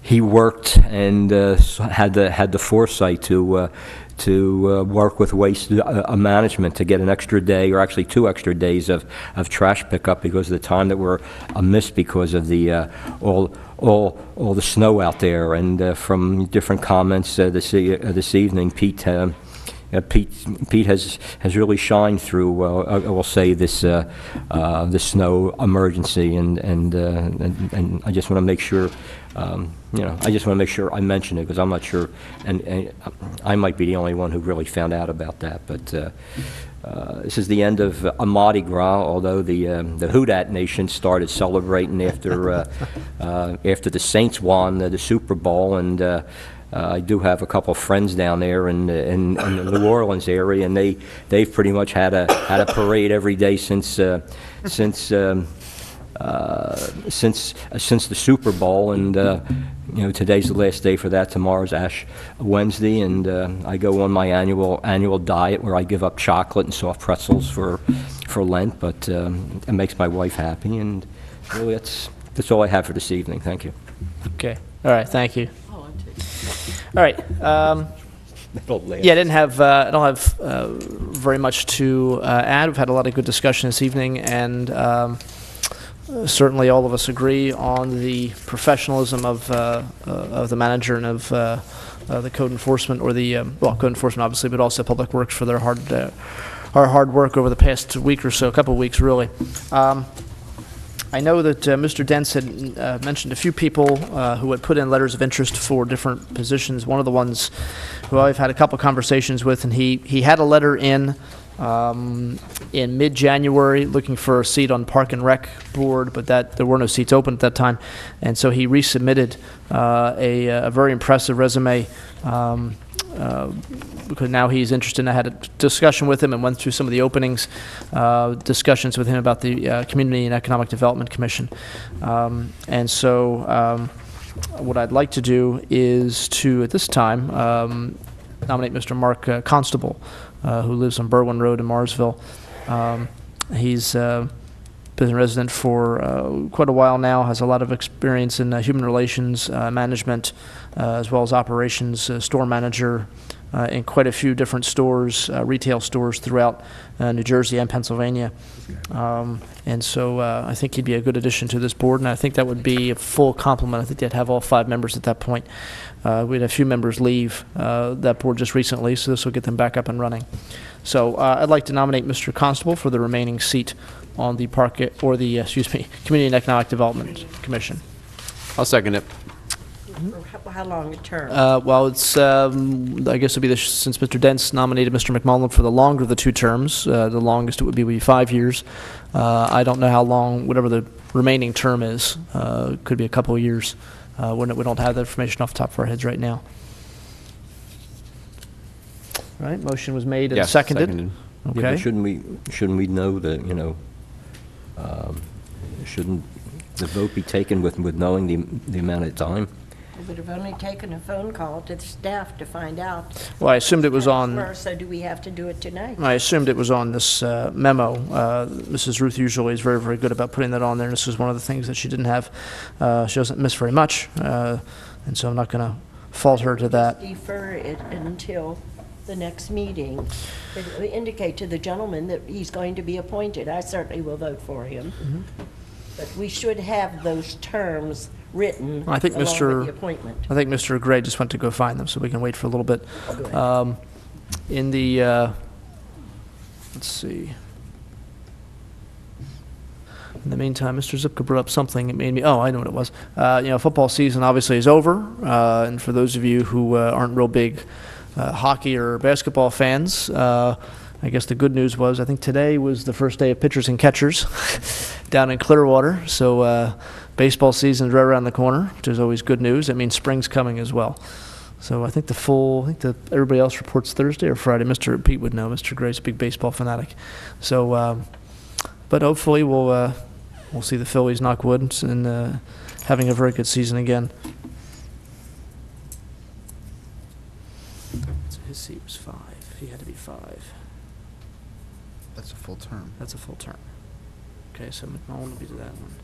he worked and had the foresight to work with waste management to get an extra day, or actually 2 extra days of trash pickup because of the time that we're amiss because of the all the snow out there. And from different comments this evening, Pete has really shined through. I will say this snow emergency, and I just want to make sure. I just want to make sure I mention it because I'm not sure, and I might be the only one who really found out about that. But this is the end of a Mardi Gras, although the Houdat Nation started celebrating after the Saints won the Super Bowl, and I do have a couple of friends down there in the New Orleans area, and they've pretty much had a parade every day since the Super Bowl, and today's the last day for that. Tomorrow's Ash Wednesday, and I go on my annual diet where I give up chocolate and soft pretzels for Lent, but it makes my wife happy, and really that's all I have for this evening. Thank you. Okay. All right. Thank you. All right. Yeah, I don't have very much to add. We've had a lot of good discussion this evening, and certainly all of us agree on the professionalism of the manager and of the code enforcement, or the code enforcement obviously, but also Public Works for their hard work over the past week or so, a couple of weeks really. I know that Mr. Dents had mentioned a few people who had put in letters of interest for different positions. One of the ones who I've had a couple of conversations with, and he had a letter in mid-January looking for a seat on Park and Rec Board, but there were no seats open at that time, and so he resubmitted a very impressive resume because now he's interested. And I had a discussion with him and went through some of the openings, discussions with him about the Community and Economic Development Commission. And so what I'd like to do is to, at this time, nominate Mr. Mark Constable, who lives on Berwyn Road in Marsville. He's been a resident for quite a while now, has a lot of experience in human relations management, as well as operations, store manager in quite a few different stores, retail stores throughout New Jersey and Pennsylvania. And so I think he'd be a good addition to this board, and I think that would be a full complement. I think they'd have all 5 members at that point. We had a few members leave that board just recently, so this will get them back up and running. So I'd like to nominate Mr. Constable for the remaining seat on the Community and Economic Development Commission. I'll second it. How long a term? Well, it's I guess it'll be since Mr. Dents nominated Mr. McMullen for the longer of the 2 terms. The longest it would be 5 years. I don't know how long whatever the remaining term is. Could be a couple of years. We don't have that information off the top of our heads right now. All right, motion was made and seconded. Yeah, Okay? but shouldn't we know that, shouldn't the vote be taken with knowing the amount of time? We would have only taken a phone call to the staff to find out. Well, I assumed it was on, So do we have to do it tonight? I assumed it was on this memo. Mrs. Ruth usually is very, very good about putting that on there, and this was one of the things that she didn't have. She doesn't miss very much, and so I'm not going to fault her to that. Defer it until the next meeting. But indicate to the gentleman that he's going to be appointed. I certainly will vote for him. But we should have those terms written I think along Mr. with the appointment. I think Mr. Gray just went to go find them, so we can wait for a little bit. In the, let's see. In the meantime, Mr. Zipka brought up something that made me, oh, I know what it was. Football season obviously is over, and for those of you who aren't real big hockey or basketball fans, I guess the good news was, I think today was the first day of pitchers and catchers down in Clearwater. So baseball season is right around the corner, which is always good news. That means spring's coming as well. So I think everybody else reports Thursday or Friday. Mr. Pete would know. Mr. Gray's a big baseball fanatic. So, but hopefully we'll see the Phillies, knock wood, and having a very good season again. So his seat was 5. He had to be 5. That's a full term. That's a full term. Okay, so McMullen will be to that one.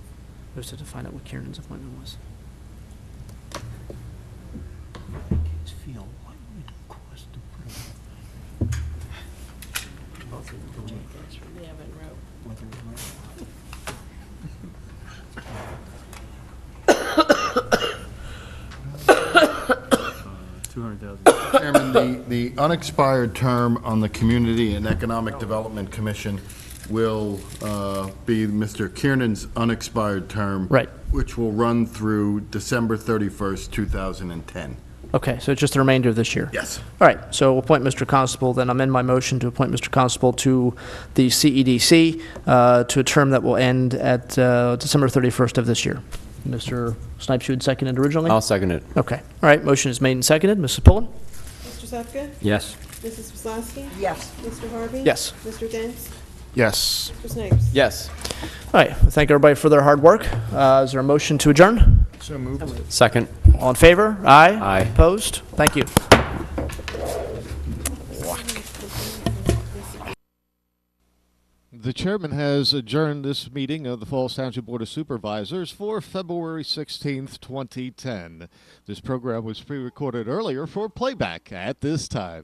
We just have to find out what Kieran's appointment was. Chairman, the unexpired term on the Community and Economic Development Commission will be Mr. Kiernan's unexpired term. Right. Which will run through December 31st, 2010. Okay, so it's just the remainder of this year? Yes. All right, so we'll appoint Mr. Constable, then amend my motion to appoint Mr. Constable to the CEDC to a term that will end at December 31st of this year. Mr. Snipes, you had seconded originally? I'll second it. Okay. All right, motion is made and seconded. Mrs. Pullen? Mr. Zepka? Yes. Mrs. Wsblowski? Yes. Mr. Harvey? Yes. Mr. Dents? Yes. Mr. Snipes? Yes. All right, thank everybody for their hard work. Is there a motion to adjourn? So moved. Second. All in favor? Aye. Aye. Opposed? Thank you. The chairman has adjourned this meeting of the Falls Township Board of Supervisors for February 16th, 2010. This program was pre-recorded earlier for playback at this time.